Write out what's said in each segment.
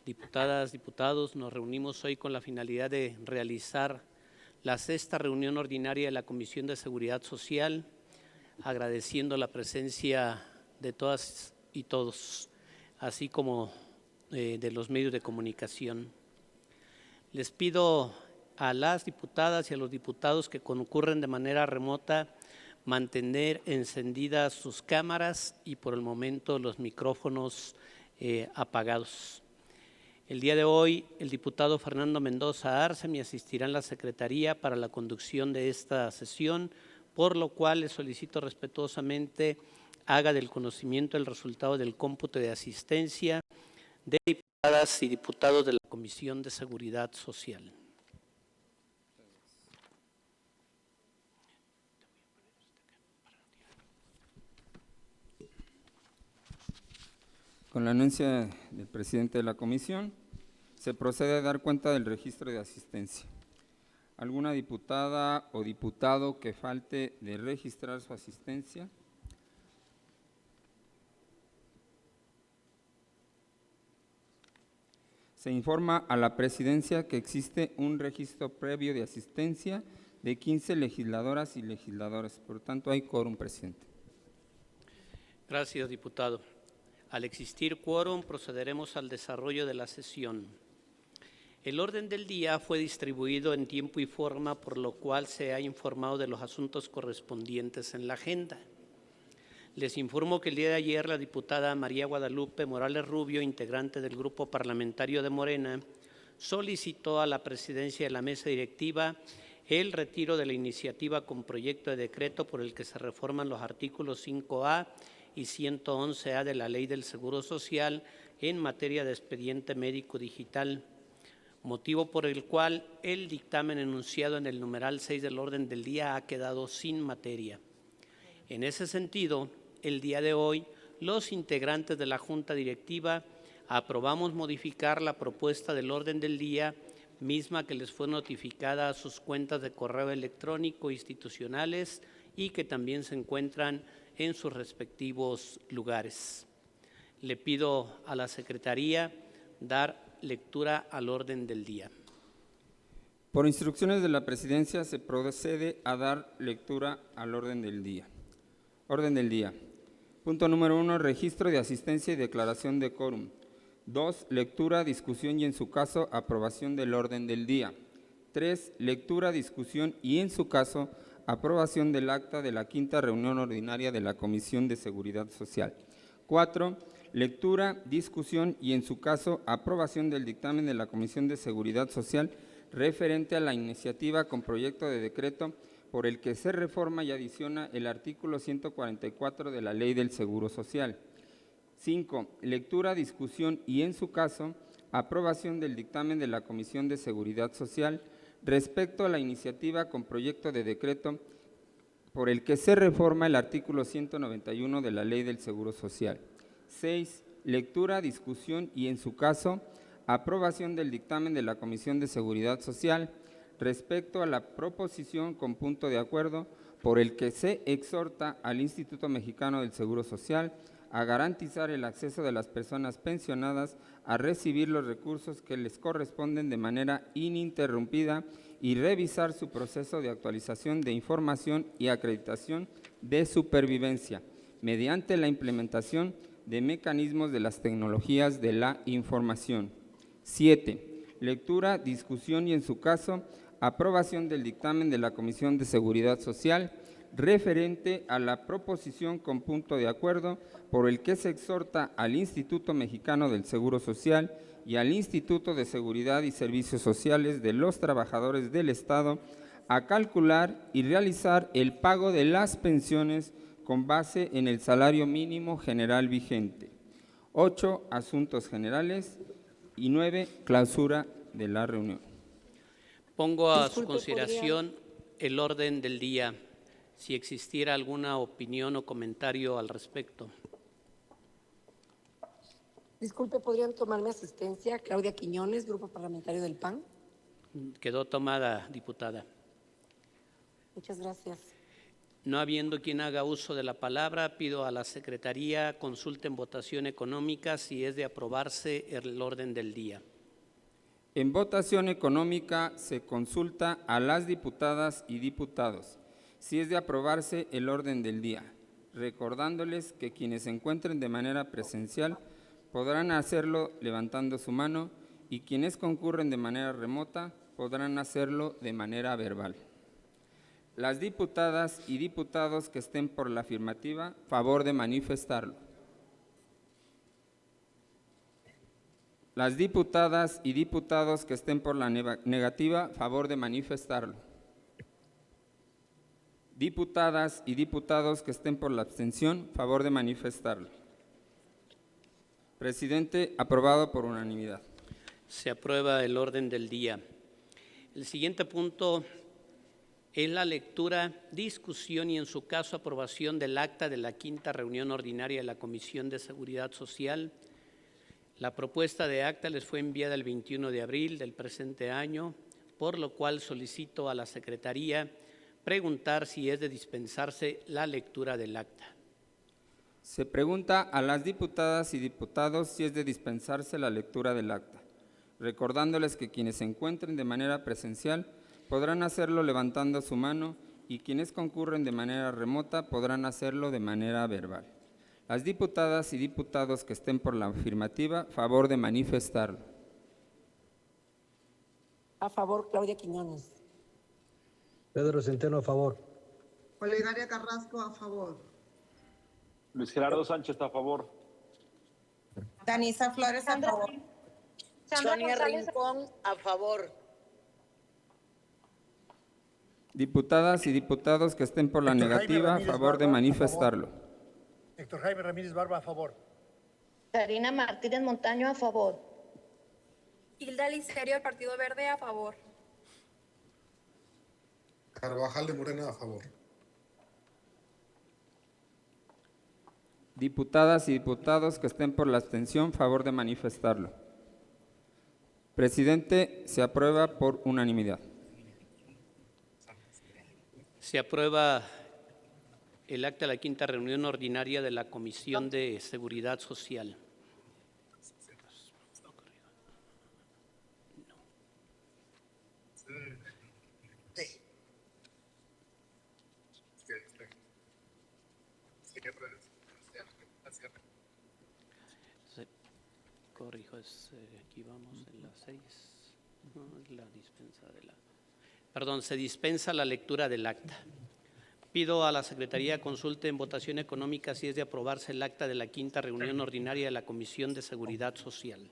Diputadas, diputados, nos reunimos hoy con la finalidad de realizar la 6ª reunión ordinaria de la Comisión de Seguridad Social, agradeciendo la presencia de todas y todos, así como de los medios de comunicación. Les pido a las diputadas y a los diputados que concurren de manera remota mantener encendidas sus cámaras y por el momento los micrófonos apagados. El día de hoy, el diputado Fernando Mendoza Arce me asistirá en la Secretaría para la conducción de esta sesión, por lo cual le solicito respetuosamente haga del conocimiento el resultado del cómputo de asistencia de diputadas y diputados de la Comisión de Seguridad Social. Con la anuencia del presidente de la comisión, se procede a dar cuenta del registro de asistencia. ¿Alguna diputada o diputado que falte de registrar su asistencia? Se informa a la presidencia que existe un registro previo de asistencia de 15 legisladoras y legisladores. Por tanto, hay quórum, presidente. Gracias, diputado. Al existir quórum, procederemos al desarrollo de la sesión. El orden del día fue distribuido en tiempo y forma, por lo cual se ha informado de los asuntos correspondientes en la agenda. Les informo que el día de ayer la diputada María Guadalupe Morales Rubio, integrante del Grupo Parlamentario de Morena, solicitó a la presidencia de la mesa directiva el retiro de la iniciativa con proyecto de decreto por el que se reforman los artículos 5A y 111A de la Ley del Seguro Social en materia de expediente médico digital, motivo por el cual el dictamen enunciado en el numeral 6 del orden del día ha quedado sin materia. En ese sentido, el día de hoy, los integrantes de la Junta Directiva aprobamos modificar la propuesta del orden del día, misma que les fue notificada a sus cuentas de correo electrónico institucionales y que también se encuentran en sus respectivos lugares. Le pido a la Secretaría dar lectura al orden del día. Por instrucciones de la presidencia se procede a dar lectura al orden del día. Orden del día. Punto número 1, registro de asistencia y declaración de quórum. 2, lectura, discusión y en su caso aprobación del orden del día. 3, lectura, discusión y en su caso aprobación del acta de la 5ª reunión ordinaria de la Comisión de Seguridad Social. 4, lectura, discusión y en su caso aprobación del dictamen de la Comisión de Seguridad Social referente a la iniciativa con proyecto de decreto por el que se reforma y adiciona el artículo 144 de la Ley del Seguro Social. 5, lectura, discusión y en su caso aprobación del dictamen de la Comisión de Seguridad Social respecto a la iniciativa con proyecto de decreto por el que se reforma el artículo 191 de la Ley del Seguro Social. 6, lectura, discusión y en su caso aprobación del dictamen de la Comisión de Seguridad Social respecto a la proposición con punto de acuerdo por el que se exhorta al Instituto Mexicano del Seguro Social a garantizar el acceso de las personas pensionadas a recibir los recursos que les corresponden de manera ininterrumpida y revisar su proceso de actualización de información y acreditación de supervivencia mediante la implementación de mecanismos de las tecnologías de la información. 7. Lectura, discusión y en su caso aprobación del dictamen de la Comisión de Seguridad Social referente a la proposición con punto de acuerdo por el que se exhorta al Instituto Mexicano del Seguro Social y al Instituto de Seguridad y Servicios Sociales de los Trabajadores del Estado a calcular y realizar el pago de las pensiones con base en el salario mínimo general vigente. 8, asuntos generales y 9, clausura de la reunión. Pongo a su consideración el orden del día, si existiera alguna opinión o comentario al respecto. Disculpe, ¿podrían tomarme asistencia? Claudia Quiñones, Grupo Parlamentario del PAN. Quedó tomada, diputada. Muchas gracias. No habiendo quien haga uso de la palabra, pido a la Secretaría consulte en votación económica si es de aprobarse el orden del día. En votación económica se consulta a las diputadas y diputados si es de aprobarse el orden del día, recordándoles que quienes se encuentren de manera presencial podrán hacerlo levantando su mano y quienes concurren de manera remota podrán hacerlo de manera verbal. Las diputadas y diputados que estén por la afirmativa, favor de manifestarlo. Las diputadas y diputados que estén por la negativa, favor de manifestarlo. Diputadas y diputados que estén por la abstención, favor de manifestarlo. Presidente, aprobado por unanimidad. Se aprueba el orden del día. El siguiente punto es la lectura, discusión y, en su caso, aprobación del acta de la quinta reunión ordinaria de la Comisión de Seguridad Social. La propuesta de acta les fue enviada el 21 de abril del presente año, por lo cual solicito a la Secretaría preguntar si es de dispensarse la lectura del acta. Se pregunta a las diputadas y diputados si es de dispensarse la lectura del acta, recordándoles que quienes se encuentren de manera presencial podrán hacerlo levantando su mano y quienes concurren de manera remota podrán hacerlo de manera verbal. Las diputadas y diputados que estén por la afirmativa, favor de manifestarlo. A favor, Claudia Quiñones. Pedro Centeno, a favor. Olegaria Carrasco, a favor. Luis Gerardo Sánchez, a favor. Danisa Flores, a favor. Sonia Rincón, a favor. Diputadas y diputados que estén por la negativa, favor de manifestarlo. Héctor Jaime Ramírez Barba, a favor. Karina Martínez Montaño, a favor. Hilda Licerio, del Partido Verde, a favor. Carvajal de Morena, a favor. Diputadas y diputados que estén por la abstención, favor de manifestarlo. Presidente, se aprueba por unanimidad. Se aprueba el acta de la quinta reunión ordinaria de la Comisión de Seguridad Social. Corrijo, aquí vamos en la 6. No, es la dispensa de la. Perdón, se dispensa la lectura del acta. Pido a la Secretaría consulte en votación económica si es de aprobarse el acta de la quinta reunión ordinaria de la Comisión de Seguridad Social.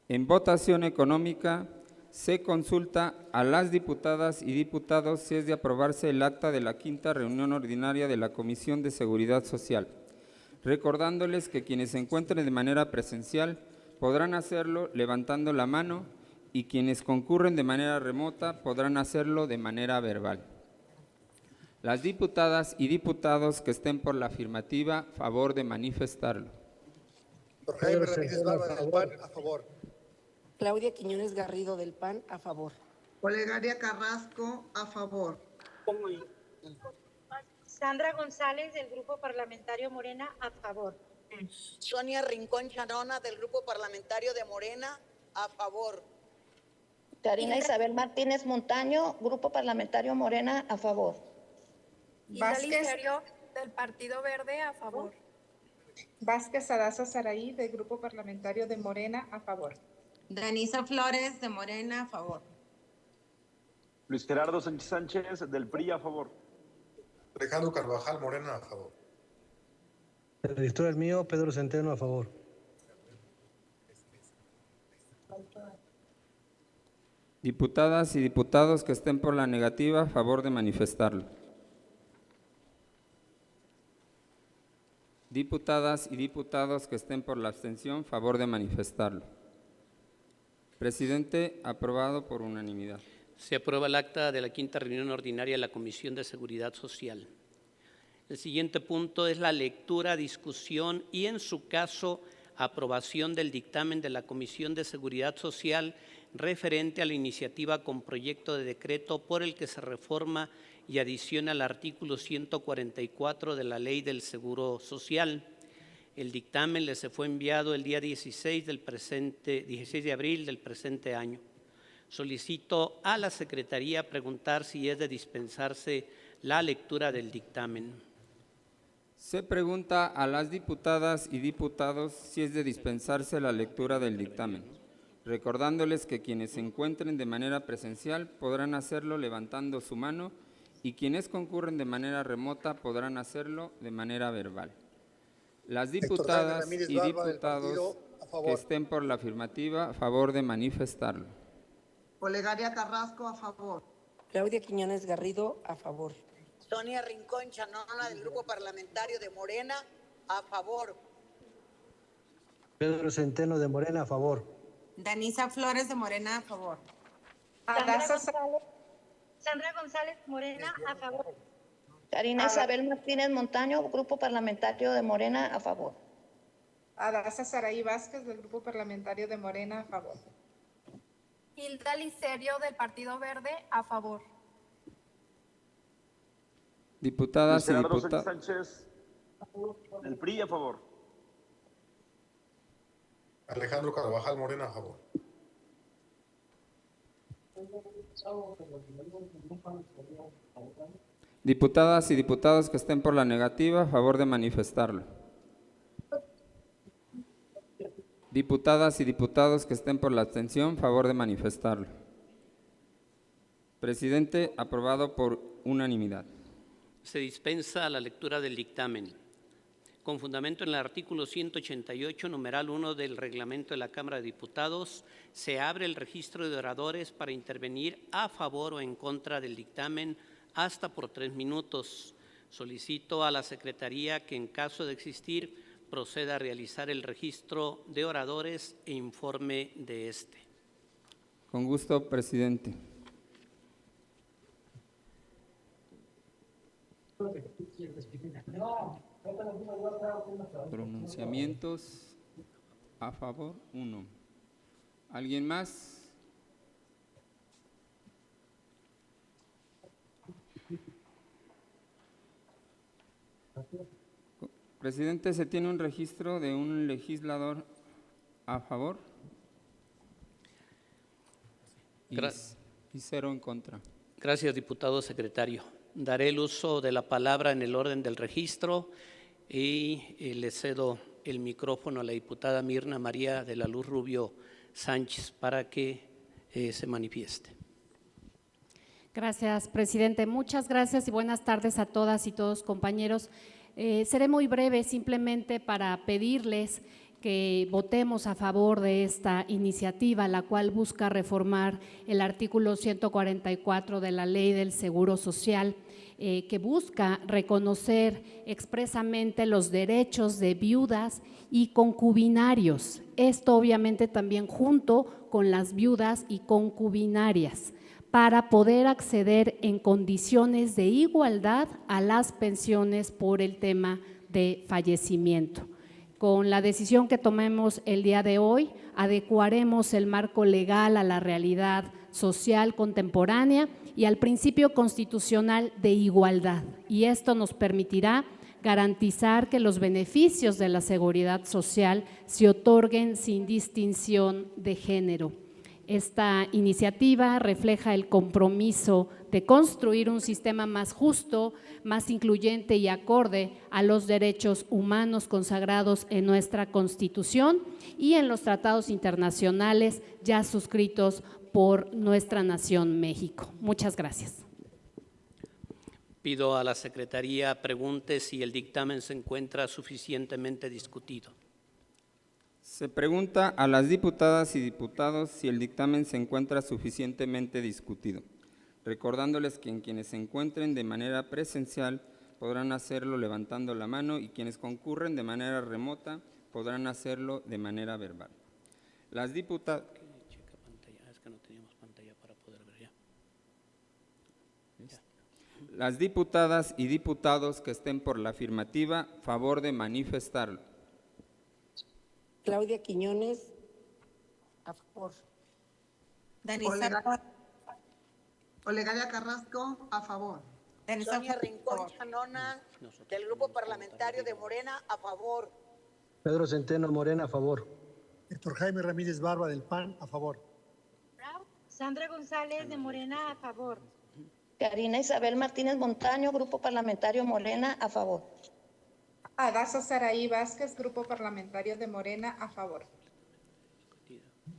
En votación económica se consulta a las diputadas y diputados si es de aprobarse el acta de la quinta reunión ordinaria de la Comisión de Seguridad Social, recordándoles que quienes se encuentren de manera presencial podrán hacerlo levantando la mano y quienes concurren de manera remota podrán hacerlo de manera verbal. Las diputadas y diputados que estén por la afirmativa, favor de manifestarlo. Héctor Jaime Ramírez Barba, del PAN, a favor. Claudia Quiñones Garrido, del PAN, a favor. Olegaria Carrasco, a favor. Sandra González, del Grupo Parlamentario Morena, a favor. Sonia Rincón Chanona, del Grupo Parlamentario de Morena, a favor. Karina Isabel Martínez Montaño, Grupo Parlamentario Morena, a favor. Hilda Licerio, del Partido Verde, a favor. Vázquez Sadaza Saraí, del Grupo Parlamentario de Morena, a favor. Danisa Flores, de Morena, a favor. Luis Gerardo Sánchez, del PRI, a favor. Alejandro Carvajal, Morena, a favor. El editor es mío, Pedro Centeno, a favor. Diputadas y diputados que estén por la negativa, favor de manifestarlo. Diputadas y diputados que estén por la abstención, favor de manifestarlo. Presidente, aprobado por unanimidad. Se aprueba el acta de la quinta reunión ordinaria de la Comisión de Seguridad Social. El siguiente punto es la lectura, discusión y, en su caso, aprobación del dictamen de la Comisión de Seguridad Social referente a la iniciativa con proyecto de decreto por el que se reforma y adiciona al artículo 144 de la Ley del Seguro Social. El dictamen les fue enviado el día 16 de abril del presente año. Solicito a la Secretaría preguntar si es de dispensarse la lectura del dictamen. Se pregunta a las diputadas y diputados si es de dispensarse la lectura del dictamen, recordándoles que quienes se encuentren de manera presencial podrán hacerlo levantando su mano y quienes concurren de manera remota podrán hacerlo de manera verbal. Las diputadas y diputados que estén por la afirmativa, a favor de manifestarlo. Olegaria Carrasco, a favor. Claudia Quiñones Garrido, a favor. Sonia Rincón Chanona del Grupo Parlamentario de Morena, a favor. Pedro Centeno de Morena, a favor. Danisa Flores de Morena, a favor. Sandra González Morena, a favor. Karina Isabel Martínez Montaño, Grupo Parlamentario de Morena, a favor. Adasa Saraí Vázquez del Grupo Parlamentario de Morena, a favor. Hilda Licerio del Partido Verde, a favor. Diputadas y Luis Gerardo diputados. Sánchez del PRI, a favor. Alejandro Carvajal, Morena, a favor. Diputadas y diputados que estén por la negativa, a favor de manifestarlo. Diputadas y diputados que estén por la abstención, a favor de manifestarlo. Presidente, aprobado por unanimidad. Se dispensa la lectura del dictamen. Con fundamento en el artículo 188, numeral 1 del reglamento de la Cámara de Diputados, se abre el registro de oradores para intervenir a favor o en contra del dictamen hasta por 3 minutos. Solicito a la Secretaría que, en caso de existir, proceda a realizar el registro de oradores e informe de este. Con gusto, presidente. Pronunciamientos a favor, 1. ¿Alguien más? Presidente, ¿se tiene un registro de un legislador a favor? Y 0 en contra. Gracias, diputado secretario. Daré el uso de la palabra en el orden del registro y le cedo el micrófono a la diputada Mirna María de la Luz Rubio Sánchez para que se manifieste. Gracias, presidente. Muchas gracias y buenas tardes a todas y todos, compañeros. Seré muy breve, simplemente para pedirles que votemos a favor de esta iniciativa, la cual busca reformar el artículo 144 de la Ley del Seguro Social, que busca reconocer expresamente los derechos de viudas y concubinarios. Esto obviamente también junto con las viudas y concubinarias, para poder acceder en condiciones de igualdad a las pensiones por el tema de fallecimiento. Con la decisión que tomemos el día de hoy, adecuaremos el marco legal a la realidad social contemporánea y al principio constitucional de igualdad. Y esto nos permitirá garantizar que los beneficios de la seguridad social se otorguen sin distinción de género. Esta iniciativa refleja el compromiso de construir un sistema más justo, más incluyente y acorde a los derechos humanos consagrados en nuestra Constitución y en los tratados internacionales ya suscritos por nuestra nación México. Muchas gracias. Pido a la Secretaría pregunte si el dictamen se encuentra suficientemente discutido. Se pregunta a las diputadas y diputados si el dictamen se encuentra suficientemente discutido, recordándoles que quienes se encuentren de manera presencial podrán hacerlo levantando la mano y quienes concurren de manera remota podrán hacerlo de manera verbal. Las diputadas… Checa pantalla, es que no teníamos pantalla para poder ver ya. Las diputadas y diputados que estén por la afirmativa, favor de manifestarlo. Claudia Quiñones, a favor. Olegaria Carrasco, a favor. Sonia Rincón Chanona, del Grupo Parlamentario de Morena, a favor. Pedro Centeno, Morena, a favor. Héctor Jaime Ramírez Barba del PAN, a favor. Sandra González de Morena, a favor. Karina Isabel Martínez Montaño, Grupo Parlamentario Morena, a favor. Adasa Saraí Vázquez, Grupo Parlamentario de Morena, a favor.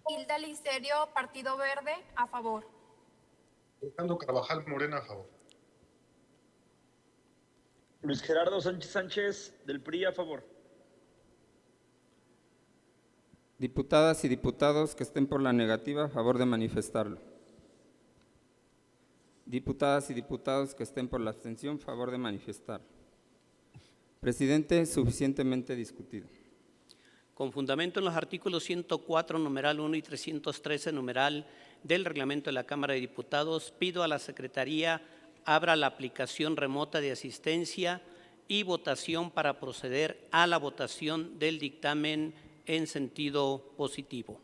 Hilda Licerio, Partido Verde, a favor. Alejandro Carvajal Morena, a favor. Luis Gerardo Sánchez Sánchez, del PRI, a favor. Diputadas y diputados que estén por la negativa, a favor de manifestarlo. Diputadas y diputados que estén por la abstención, a favor de manifestarlo. Presidente, suficientemente discutido. Con fundamento en los artículos 104, numeral 1 y 313, numeral del reglamento de la Cámara de Diputados, pido a la Secretaría abra la aplicación remota de asistencia y votación para proceder a la votación del dictamen en sentido positivo.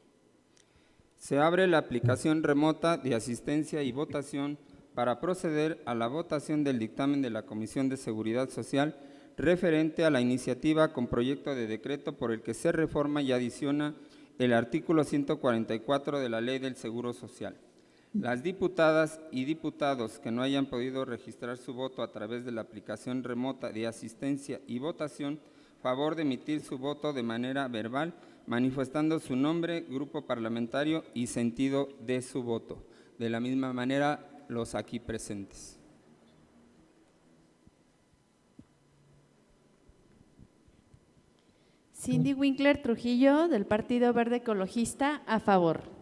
Se abre la aplicación remota de asistencia y votación para proceder a la votación del dictamen de la Comisión de Seguridad Social referente a la iniciativa con proyecto de decreto por el que se reforma y adiciona el artículo 144 de la Ley del Seguro Social. Las diputadas y diputados que no hayan podido registrar su voto a través de la aplicación remota de asistencia y votación, favor de emitir su voto de manera verbal, manifestando su nombre, grupo parlamentario y sentido de su voto. De la misma manera, los aquí presentes. Cindy Winkler Trujillo, del Partido Verde Ecologista, a favor.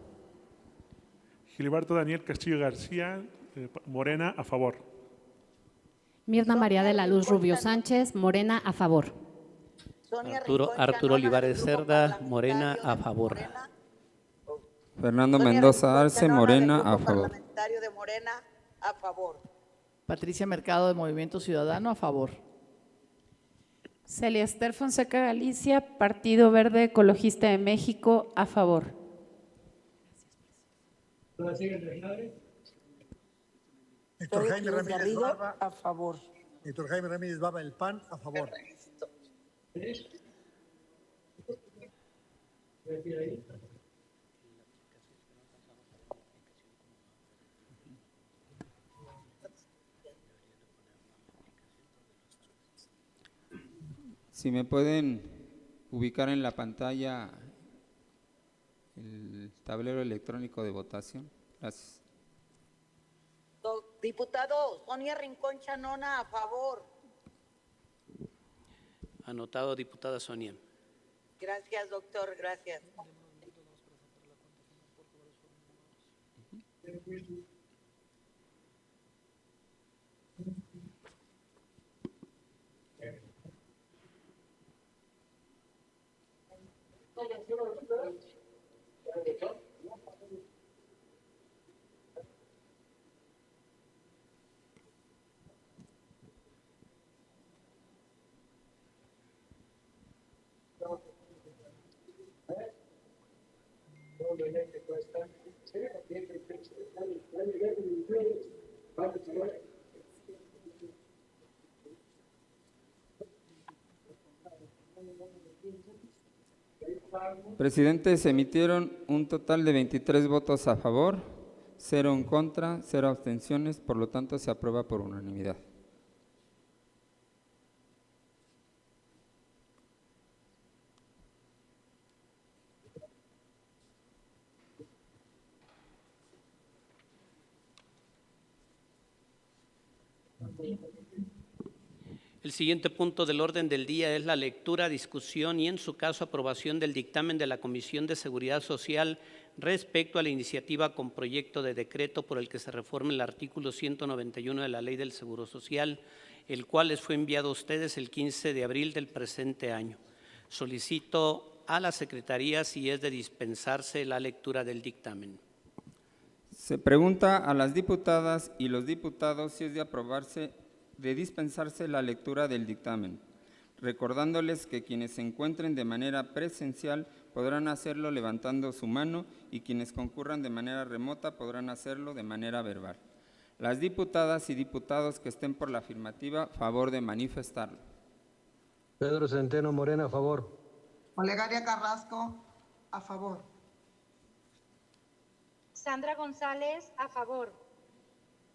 Gilberto Daniel Castillo García, Morena, a favor. Mirna María de la Luz Rubio Sánchez, Morena, a favor. Arturo Olivares Cerda, Morena, a favor. Fernando Mendoza Arce, Morena, a favor. Parlamentario de Morena, a favor. Patricia Mercado, de Movimiento Ciudadano, a favor. Celia Ester Fonseca Galicia, Partido Verde Ecologista de México, a favor. Héctor Jaime Ramírez Barba, a favor. Héctor Jaime Ramírez Barba del PAN, a favor. Si me pueden ubicar en la pantalla el tablero electrónico de votación. Gracias. Diputado Sonia Rincón Chanona, a favor. Anotado, diputada Sonia. Gracias, doctor, gracias. Presidente, se emitieron un total de 23 votos a favor, 0 en contra, 0 abstenciones, por lo tanto se aprueba por unanimidad. El siguiente punto del orden del día es la lectura, discusión y, en su caso, aprobación del dictamen de la Comisión de Seguridad Social respecto a la iniciativa con proyecto de decreto por el que se reforma el artículo 191 de la Ley del Seguro Social, el cual les fue enviado a ustedes el 15 de abril del presente año. Solicito a la Secretaría si es de dispensarse la lectura del dictamen. Se pregunta a las diputadas y los diputados si es de dispensarse la lectura del dictamen, recordándoles que quienes se encuentren de manera presencial podrán hacerlo levantando su mano y quienes concurran de manera remota podrán hacerlo de manera verbal. Las diputadas y diputados que estén por la afirmativa, favor de manifestarlo. Pedro Centeno Morena, a favor. Olegaria Carrasco, a favor. Sandra González, a favor.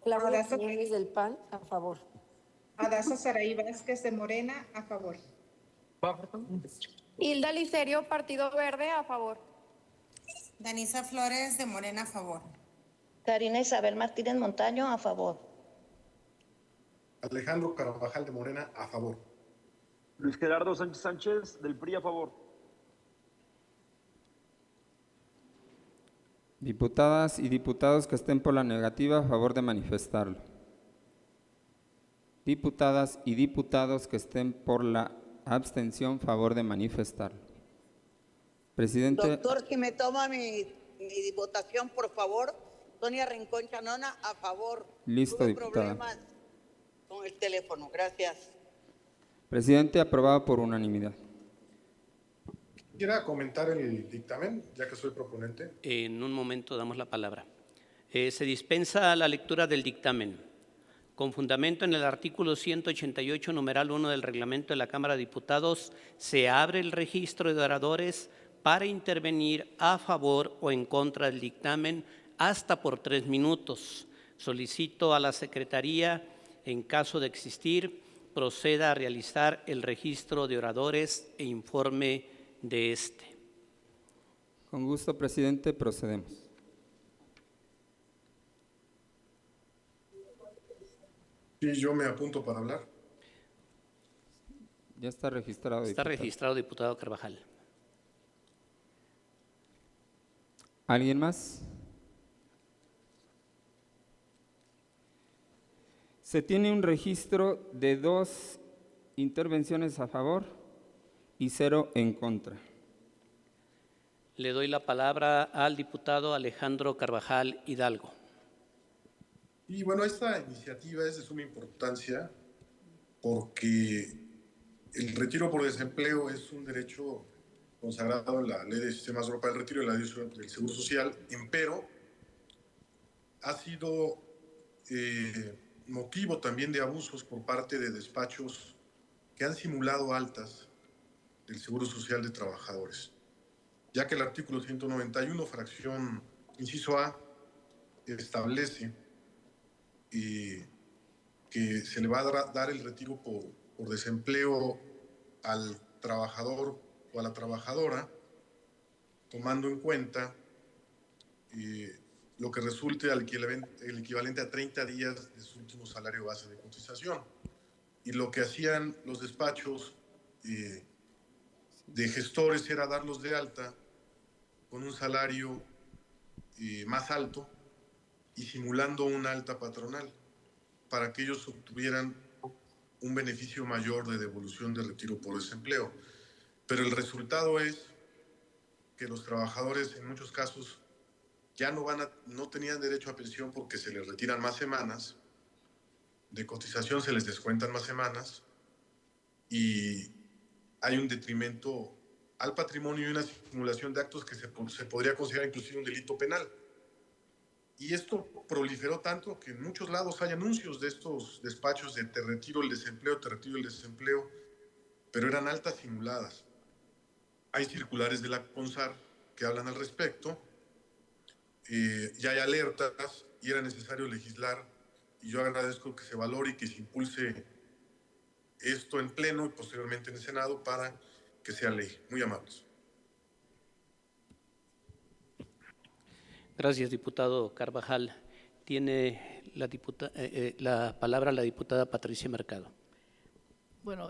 Claudia Quiñones del PAN, a favor. Adasa Saraí Vázquez de Morena, a favor. Hilda Licerio, Partido Verde, a favor. Danisa Flores de Morena, a favor. Karina Isabel Martínez Montaño, a favor. Alejandro Carvajal de Morena, a favor. Luis Gerardo Sánchez Sánchez, del PRI, a favor. Diputadas y diputados que estén por la negativa, a favor de manifestarlo. Diputadas y diputados que estén por la abstención, favor de manifestarlo. Presidente. Doctor, si me toma mi votación, por favor. Sonia Rincón Chanona, a favor. Listo, Tuve diputada. problemas con el teléfono. Gracias. Presidente, aprobado por unanimidad. Quisiera comentar el dictamen, ya que soy proponente. En un momento damos la palabra. Se dispensa la lectura del dictamen. Con fundamento en el artículo 188, numeral 1 del reglamento de la Cámara de Diputados, se abre el registro de oradores para intervenir a favor o en contra del dictamen hasta por 3 minutos. Solicito a la Secretaría, en caso de existir, proceda a realizar el registro de oradores e informe de este. Con gusto, presidente, procedemos. Sí, yo me apunto para hablar. Ya está registrado. Está diputado. registrado, diputado Carvajal. ¿Alguien más? Se tiene un registro de 2 intervenciones a favor y 0 en contra. Le doy la palabra al diputado Alejandro Carvajal Hidalgo. Y bueno, esta iniciativa es de suma importancia porque el retiro por desempleo es un derecho consagrado en la Ley de Sistemas Europa del Retiro y la Ley del Seguro Social, empero ha sido motivo también de abusos por parte de despachos que han simulado altas del Seguro Social de Trabajadores, ya que el artículo 191, fracción inciso A, establece que se le va a dar el retiro por desempleo al trabajador o a la trabajadora, tomando en cuenta lo que resulte el equivalente a 30 días de su último salario base de cotización. Y lo que hacían los despachos de gestores era darlos de alta con un salario más alto y simulando una alta patronal para que ellos obtuvieran un beneficio mayor de devolución de retiro por desempleo. Pero el resultado es que los trabajadores en muchos casos ya no tenían derecho a pensión porque se les retiran más semanas, de cotización se les descuentan más semanas y hay un detrimento al patrimonio y una simulación de actos que se podría considerar inclusive un delito penal. Y esto proliferó tanto que en muchos lados hay anuncios de estos despachos de te retiro el desempleo, pero eran altas simuladas. Hay circulares de la CONSAR que hablan al respecto, ya hay alertas y era necesario legislar, y yo agradezco que se valore y que se impulse esto en pleno y posteriormente en el Senado para que sea ley. Muy amables. Gracias, diputado Carvajal. Tiene la palabra la diputada Patricia Mercado. Bueno,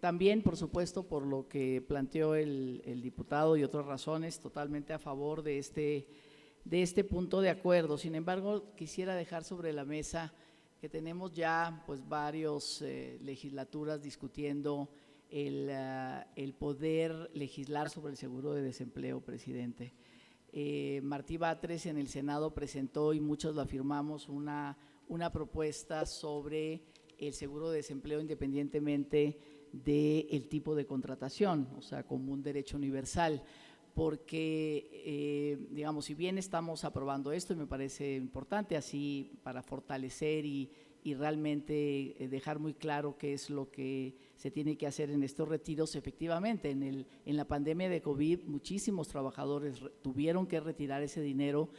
también, por supuesto, por lo que planteó el diputado y otras razones, totalmente a favor de este punto de acuerdo. Sin embargo, quisiera dejar sobre la mesa que tenemos ya pues varios legislaturas discutiendo el poder legislar sobre el seguro de desempleo, presidente. Martí Batres en el Senado presentó, y muchos lo afirmamos, una propuesta sobre el seguro de desempleo independientemente del tipo de contratación, o sea, como un derecho universal. porque, digamos, si bien estamos aprobando esto, y me parece importante así para fortalecer y realmente dejar muy claro qué es lo que se tiene que hacer en estos retiros. Efectivamente, en la pandemia de COVID, muchísimos trabajadores tuvieron que retirar ese dinero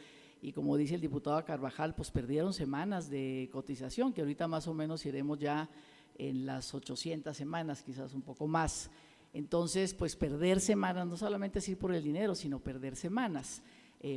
y, como dice el diputado Carvajal, pues perdieron semanas de cotización, que ahorita más o menos iremos ya en las 800 semanas, quizás un poco más. Entonces, pues perder semanas, no solamente es ir por el dinero, sino perder semanas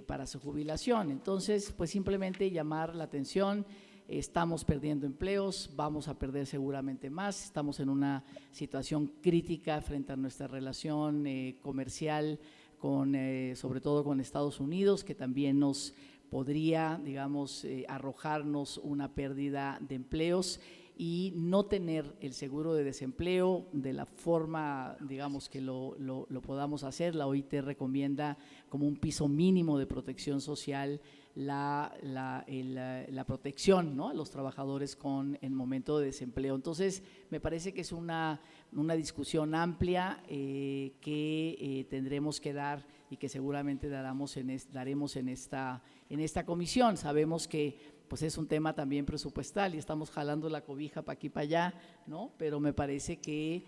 para su jubilación. Entonces, pues simplemente llamar la atención. Estamos perdiendo empleos, vamos a perder seguramente más, estamos en una situación crítica frente a nuestra relación comercial sobre todo con Estados Unidos, que también nos podría, digamos, arrojarnos una pérdida de empleos, y no tener el seguro de desempleo de la forma, digamos, que lo podamos hacer. La OIT recomienda como un piso mínimo de protección social la protección, ¿no?, a los trabajadores en momento de desempleo. Entonces, me parece que es una discusión amplia que tendremos que dar y que seguramente daremos en esta comisión. Sabemos que pues es un tema también presupuestal y estamos jalando la cobija para aquí para allá, ¿no? Pero me parece que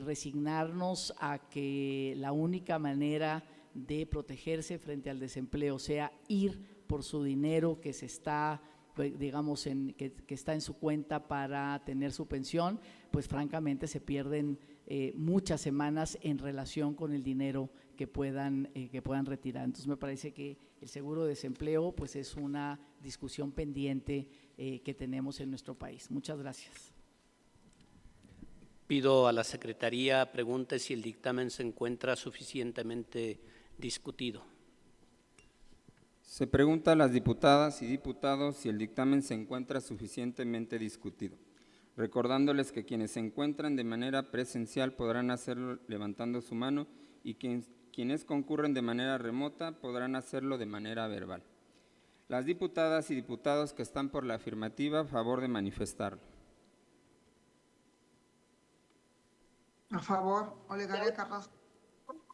resignarnos a que la única manera de protegerse frente al desempleo sea ir por su dinero que se está, digamos, que está en su cuenta para tener su pensión, pues francamente se pierden muchas semanas en relación con el dinero que puedan retirar. Entonces me parece que el seguro de desempleo pues es una discusión pendiente que tenemos en nuestro país. Muchas gracias. Pido a la Secretaría pregunte si el dictamen se encuentra suficientemente discutido. Se pregunta a las diputadas y diputados si el dictamen se encuentra suficientemente discutido, recordándoles que quienes se encuentran de manera presencial podrán hacerlo levantando su mano y quienes concurren de manera remota podrán hacerlo de manera verbal. Las diputadas y diputados que están por la afirmativa, a favor de manifestarlo. A favor, Olegaria Carrasco.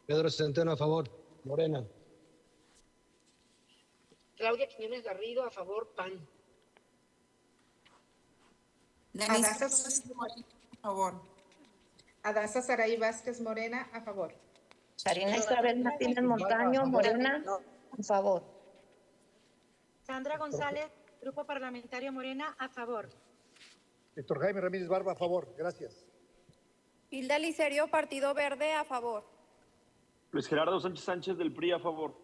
Pedro Centeno, a favor. Morena. Claudia Quiñones Garrido, a favor, PAN. Danisa Flores de Morena, a favor. Adasa Saray Vázquez Morena, a favor. Karina Isabel Martínez Montaño, Morena, a favor. Sandra González, Grupo Parlamentario Morena, a favor. Héctor Jaime Ramírez Barba, a favor. Gracias. Hilda Licerio, Partido Verde, a favor. Luis Gerardo Sánchez Sánchez del PRI, a favor.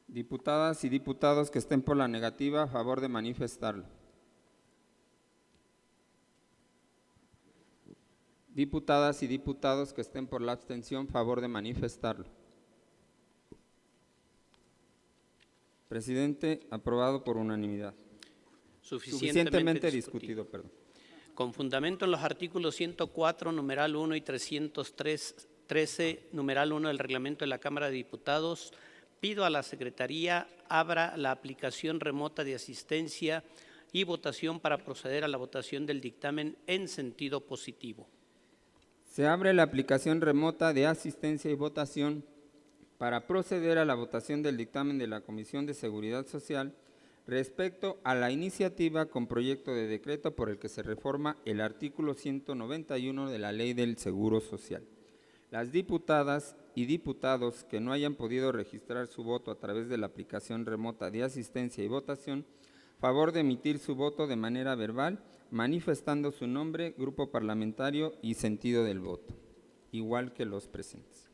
Diputadas y diputados que estén por la negativa, a favor de manifestarlo. Diputadas y diputados que estén por la abstención, a favor de manifestarlo. Presidente, aprobado por unanimidad. Suficientemente discutido. Perdón. Con fundamento en los artículos 104, numeral 1 y 313, numeral 1 del reglamento de la Cámara de Diputados, pido a la Secretaría abra la aplicación remota de asistencia y votación para proceder a la votación del dictamen en sentido positivo. Se abre la aplicación remota de asistencia y votación para proceder a la votación del dictamen de la Comisión de Seguridad Social respecto a la iniciativa con proyecto de decreto por el que se reforma el artículo 191 de la Ley del Seguro Social. Las diputadas y diputados que no hayan podido registrar su voto a través de la aplicación remota de asistencia y votación, favor de emitir su voto de manera verbal, manifestando su nombre, grupo parlamentario y sentido del voto, igual que los presentes.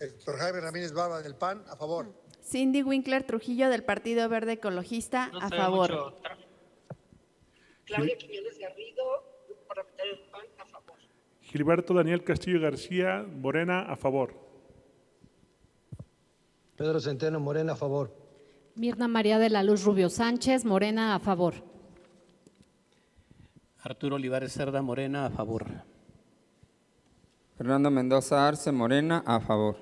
Héctor Jaime Ramírez Barba del PAN, a favor. Cindy Winkler Trujillo del Partido Verde Ecologista, a favor. Claudia Quiñones Garrido, Grupo Parlamentario del PAN, a favor. Gilberto Daniel Castillo García, Morena, a favor. Pedro Centeno, Morena, a favor. Mirna María de la Luz Rubio Sánchez, Morena, a favor. Arturo Olivares Cerda, Morena, a favor. Fernando Mendoza Arce, Morena, a favor.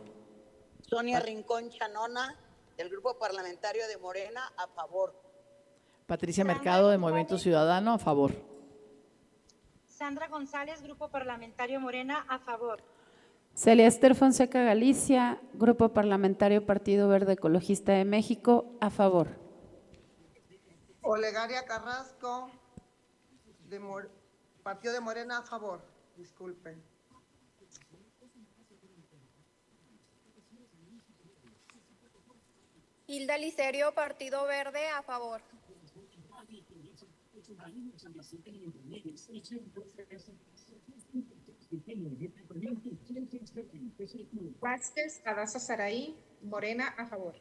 Sonia Rincón Chanona, del Grupo Parlamentario de Morena, a favor. Patricia Mercado, de Movimiento Ciudadano, a favor. Sandra González, Grupo Parlamentario Morena, a favor. Celia Ester Fonseca Galicia, Grupo Parlamentario Partido Verde Ecologista de México, a favor. Olegaria Carrasco, Partido de Morena, a favor. Disculpen. Hilda Licerio, Partido Verde, a favor. Vázquez Adazo Saraí, Morena, a favor.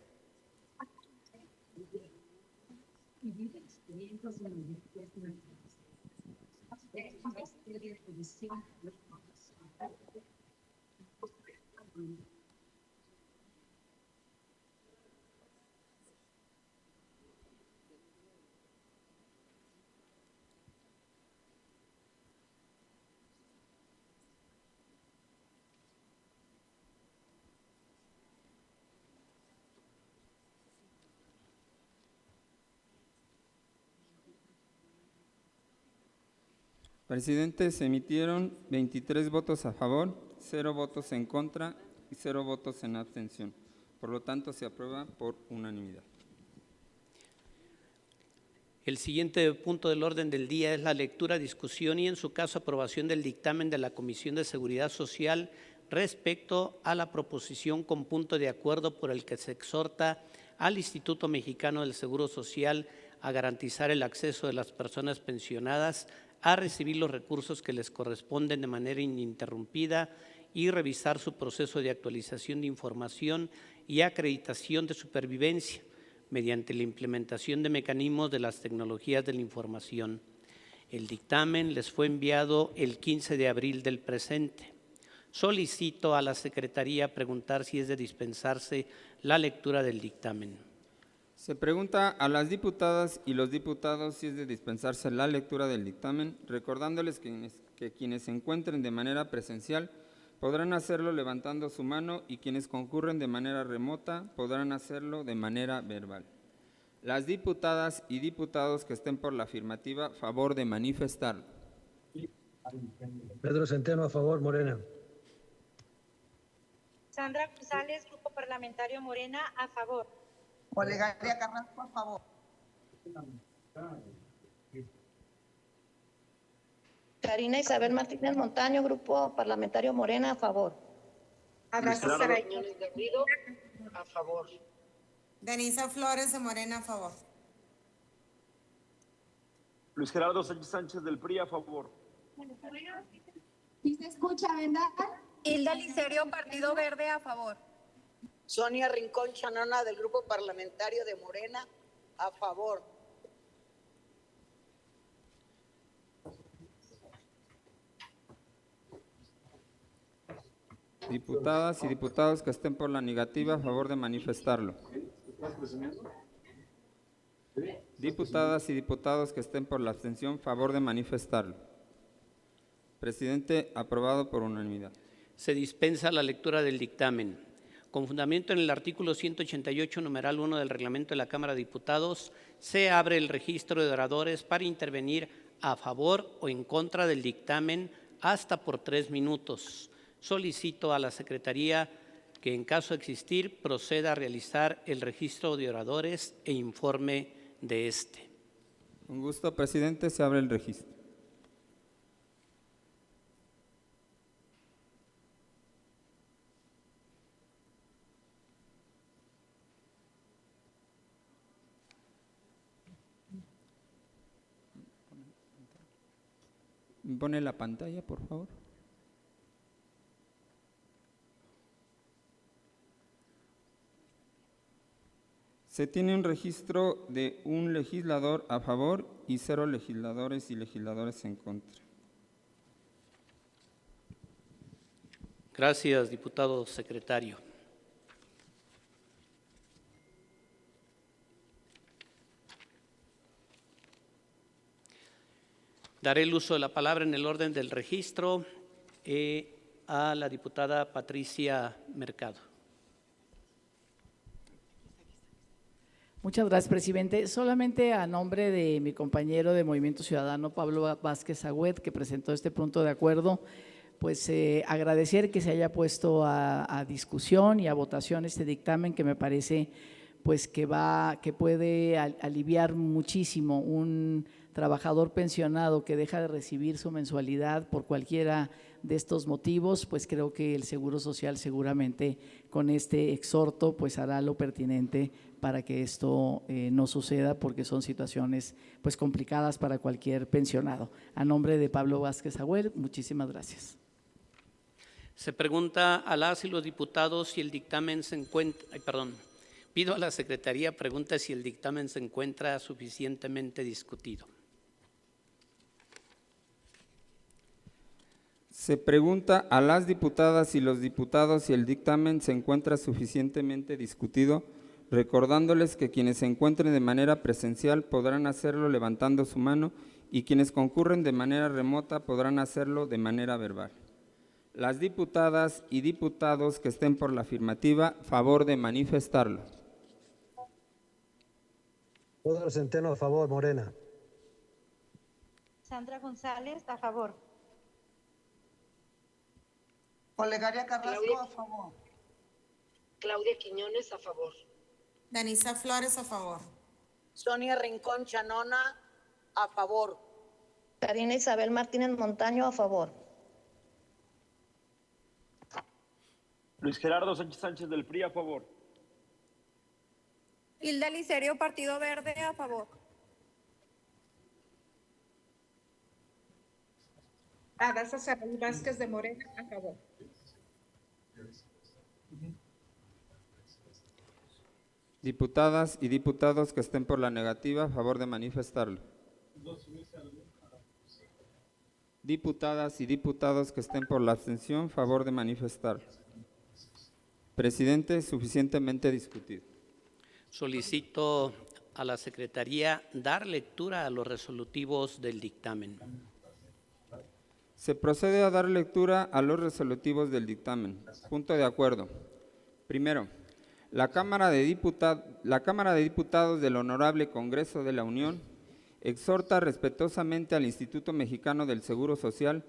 Presidente, se emitieron 23 votos a favor, 0 votos en contra y 0 votos en abstención. Por lo tanto, se aprueba por unanimidad. El siguiente punto del orden del día es la lectura, discusión y, en su caso, aprobación del dictamen de la Comisión de Seguridad Social respecto a la proposición con punto de acuerdo por el que se exhorta al Instituto Mexicano del Seguro Social a garantizar el acceso de las personas pensionadas a recibir los recursos que les corresponden de manera ininterrumpida y revisar su proceso de actualización de información y acreditación de supervivencia mediante la implementación de mecanismos de las tecnologías de la información. El dictamen les fue enviado el 15 de abril del presente. Solicito a la Secretaría preguntar si es de dispensarse la lectura del dictamen. Se pregunta a las diputadas y los diputados si es de dispensarse la lectura del dictamen, recordándoles que quienes se encuentren de manera presencial podrán hacerlo levantando su mano y quienes concurren de manera remota podrán hacerlo de manera verbal. Las diputadas y diputados que estén por la afirmativa, favor de manifestarlo. Pedro Centeno, a favor, Morena. Sandra González, Grupo Parlamentario Morena, a favor. Olegaria Carrasco, a favor. Karina Isabel Martínez Montaño, Grupo Parlamentario Morena, a favor. Adazo Gerardo Saraí, Quiñones Garrido, a favor. Danisa Flores de Morena, a favor. Luis Gerardo Sánchez del PRI, a favor. ¿Sí se escucha, verdad? Hilda Licerio, Partido Verde, a favor. Sonia Rincón Chanona del Grupo Parlamentario de Morena, a favor. Diputadas y diputados que estén por la negativa, a favor de manifestarlo. Diputadas y diputados que estén por la abstención, favor de manifestarlo. Presidente, aprobado por unanimidad. Se dispensa la lectura del dictamen. Con fundamento en el artículo 188, numeral 1 del reglamento de la Cámara de Diputados, se abre el registro de oradores para intervenir a favor o en contra del dictamen hasta por 3 minutos. Solicito a la Secretaría que, en caso de existir, proceda a realizar el registro de oradores e informe de este. Con gusto, presidente, se abre el registro. Pone la pantalla, por favor. Se tiene un registro de un legislador a favor y 0 legisladores y legisladoras en contra. Gracias, diputado secretario. Daré el uso de la palabra en el orden del registro a la diputada Patricia Mercado. Muchas gracias, presidente. Solamente a nombre de mi compañero de Movimiento Ciudadano, Pablo Vázquez Agüed, que presentó este punto de acuerdo, pues agradecer que se haya puesto a discusión y a votación este dictamen, que me parece pues que puede aliviar muchísimo un trabajador pensionado que deja de recibir su mensualidad por cualquiera de estos motivos. Pues creo que el Seguro Social seguramente con este exhorto pues hará lo pertinente para que esto no suceda, porque son situaciones pues complicadas para cualquier pensionado. A nombre de Pablo Vázquez Agüed, muchísimas gracias. Se pregunta a las y los diputados si el dictamen se encuentra, pido a la Secretaría, pregunta si el dictamen se encuentra suficientemente discutido. Se pregunta a las diputadas y los diputados si el dictamen se encuentra suficientemente discutido, recordándoles que quienes se encuentren de manera presencial podrán hacerlo levantando su mano y quienes concurren de manera remota podrán hacerlo de manera verbal. Las diputadas y diputados que estén por la afirmativa, favor de manifestarlo. Pedro Centeno, a favor, Morena. Sandra González, a favor. Olegaria Carrasco, a favor. Claudia Quiñones, a favor. Danisa Flores, a favor. Sonia Rincón Chanona, a favor. Karina Isabel Martínez Montaño, a favor. Luis Gerardo Sánchez Sánchez del PRI, a favor. Hilda Licerio, Partido Verde, a favor. Adasa Saraí Vázquez de Morena, a favor. Diputadas y diputados que estén por la negativa, favor de manifestarlo. Diputadas y diputados que estén por la abstención, favor de manifestarlo. Presidente, suficientemente discutido. Solicito a la Secretaría dar lectura a los resolutivos del dictamen. Se procede a dar lectura a los resolutivos del dictamen. Punto de acuerdo. Primero, la Cámara de Diputados del Honorable Congreso de la Unión exhorta respetuosamente al Instituto Mexicano del Seguro Social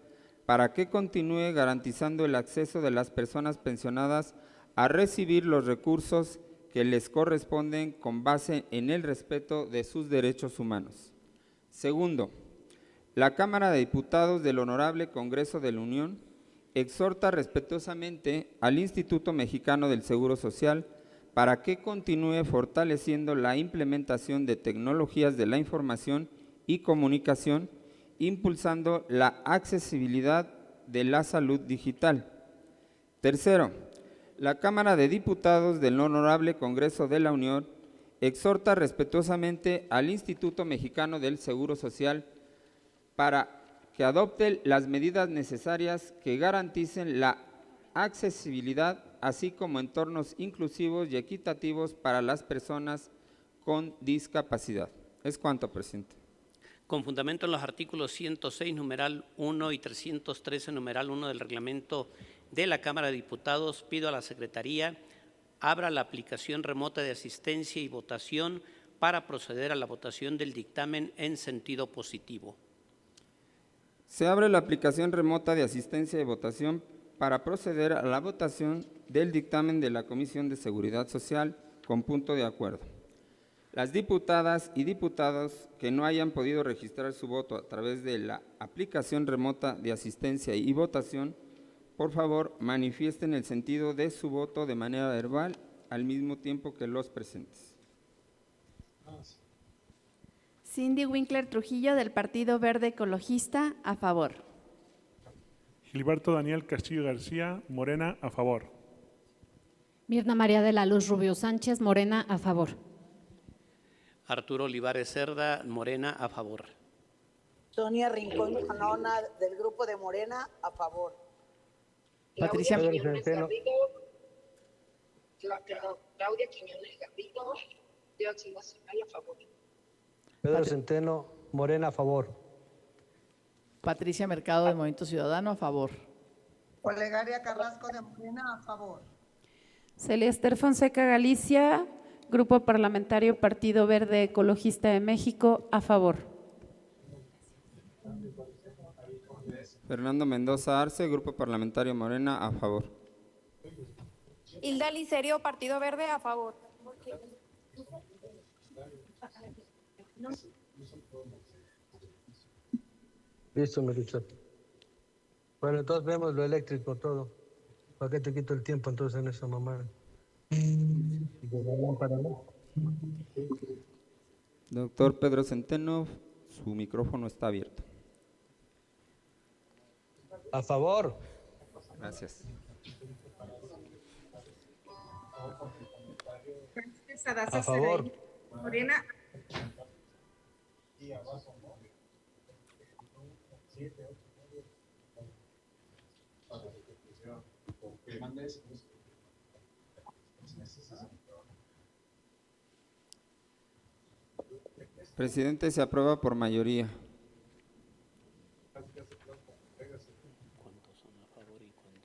para que continúe garantizando el acceso de las personas pensionadas a recibir los recursos que les corresponden con base en el respeto de sus derechos humanos. Segundo, la Cámara de Diputados del Honorable Congreso de la Unión exhorta respetuosamente al Instituto Mexicano del Seguro Social para que continúe fortaleciendo la implementación de tecnologías de la información y comunicación, impulsando la accesibilidad de la salud digital. Tercero, la Cámara de Diputados del Honorable Congreso de la Unión exhorta respetuosamente al Instituto Mexicano del Seguro Social para que adopte las medidas necesarias que garanticen la accesibilidad, así como entornos inclusivos y equitativos para las personas con discapacidad. Es cuanto, presidente. Con fundamento en los artículos 106, numeral 1 y 313, numeral 1 del reglamento de la Cámara de Diputados, pido a la Secretaría abra la aplicación remota de asistencia y votación para proceder a la votación del dictamen en sentido positivo. Se abre la aplicación remota de asistencia y votación para proceder a la votación del dictamen de la Comisión de Seguridad Social con punto de acuerdo. Las diputadas y diputados que no hayan podido registrar su voto a través de la aplicación remota de asistencia y votación, por favor, manifiesten el sentido de su voto de manera verbal al mismo tiempo que los presentes. Cindy Winkler Trujillo, del Partido Verde Ecologista, a favor. Gilberto Daniel Castillo García, Morena, a favor. Mirna María de la Luz Rubio Sánchez, Morena, a favor. Arturo Olivares Cerda, Morena, a favor. Sonia Rincón Chanona del Grupo de Morena, a favor. Patricia Quiñones Garrido, Claudia Quiñones Garrido, de Acción Nacional, a favor. Pedro Centeno, Morena, a favor. Patricia Mercado, de Movimiento Ciudadano, a favor. Olegaria Carrasco, de Morena, a favor. Celia Ester Fonseca Galicia, Grupo Parlamentario Partido Verde Ecologista de México, a favor. Fernando Mendoza Arce, Grupo Parlamentario Morena, a favor. Hilda Licerio, Partido Verde, a favor. Listo, Melissa. Bueno, entonces vemos lo eléctrico todo. ¿Para qué te quito el tiempo entonces en esa mamada? Doctor Pedro Centeno, su micrófono está abierto. A favor. Gracias. A favor. Morena. Presidente, se aprueba por mayoría. ¿Cuántos son a favor y cuántos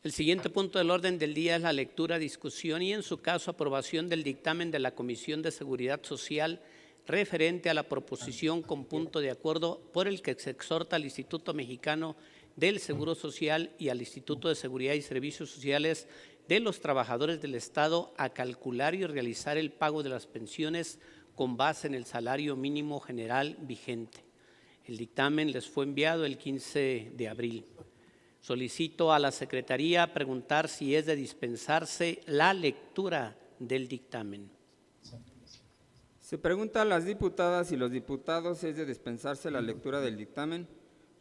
El siguiente punto del orden del día es la lectura, discusión y, en su caso, aprobación del dictamen de la Comisión de Seguridad Social referente a la proposición con punto de acuerdo por el que se exhorta al Instituto Mexicano del Seguro Social y al Instituto de Seguridad y Servicios Sociales de los Trabajadores del Estado a calcular y realizar el pago de las pensiones con base en el salario mínimo general vigente. El dictamen les fue enviado el 15 de abril. Solicito a la Secretaría preguntar si es de dispensarse la lectura del dictamen. Se pregunta a las diputadas y los diputados si es de dispensarse la lectura del dictamen,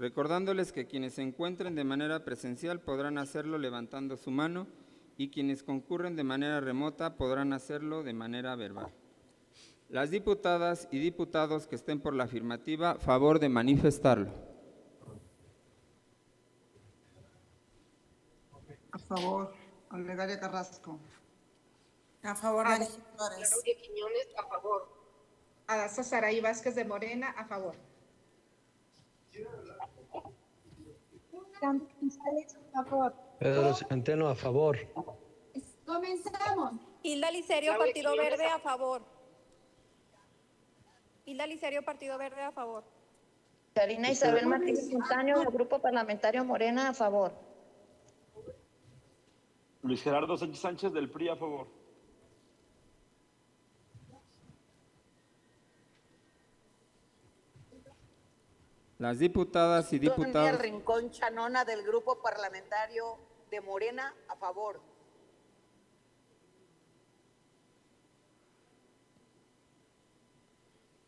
recordándoles que quienes se encuentren de manera presencial podrán hacerlo levantando su mano y quienes concurren de manera remota podrán hacerlo de manera verbal. Las diputadas y diputados que estén por la afirmativa, favor de manifestarlo. A favor, Olegaria Carrasco. A favor, Danisa Flores. Claudia Quiñones, a favor. Adasa Saraí Vázquez de Morena, a favor. González, a favor. Pedro Centeno, a favor. Comenzamos. Hilda Licerio, Partido Verde, a favor. Hilda Licerio, Partido Verde, a favor. Karina Isabel Martínez Montaño, del Grupo Parlamentario Morena, a favor. Luis Gerardo Sánchez Sánchez del PRI, a favor. Las diputadas y Sonia diputados. Rincón Chanona del Grupo Parlamentario de Morena, a favor.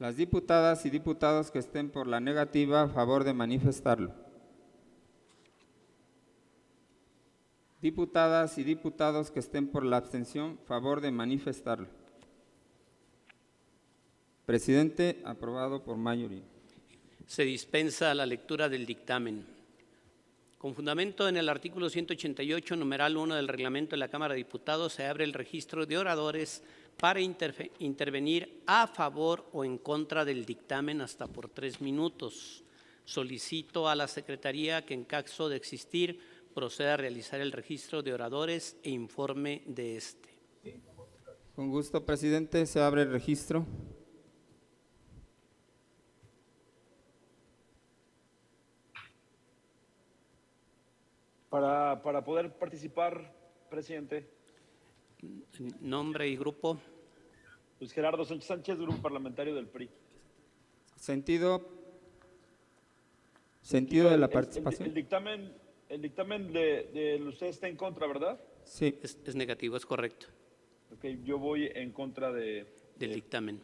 Las diputadas y diputados que estén por la negativa, a favor de manifestarlo. Diputadas y diputados que estén por la abstención, favor de manifestarlo. Presidente, aprobado por mayoría. Se dispensa la lectura del dictamen. Con fundamento en el artículo 188, numeral 1 del reglamento de la Cámara de Diputados, se abre el registro de oradores para intervenir a favor o en contra del dictamen hasta por 3 minutos. Solicito a la Secretaría que, en caso de existir, proceda a realizar el registro de oradores e informe de este. Con gusto, presidente, se abre el registro. Para poder participar, presidente. Nombre y grupo. Luis Gerardo Sánchez Sánchez, Grupo Parlamentario del PRI. Sentido de la participación. El dictamen de usted está en contra, ¿verdad? Sí. Es negativo, es correcto. Ok, yo voy en contra del dictamen.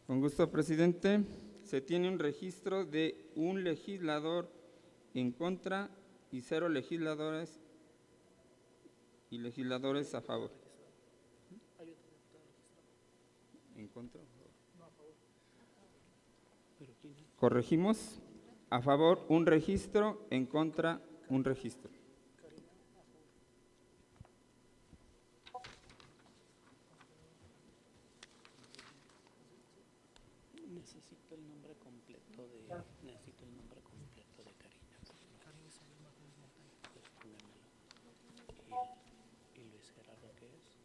Con gusto, presidente. Se tiene un registro de un legislador en contra y 0 legisladores y legisladores a favor. ¿En contra? Corregimos. A favor, un registro. En contra, un registro. Necesito el nombre completo de Karina. Pues pónganmelo. ¿Y Luis Gerardo qué es?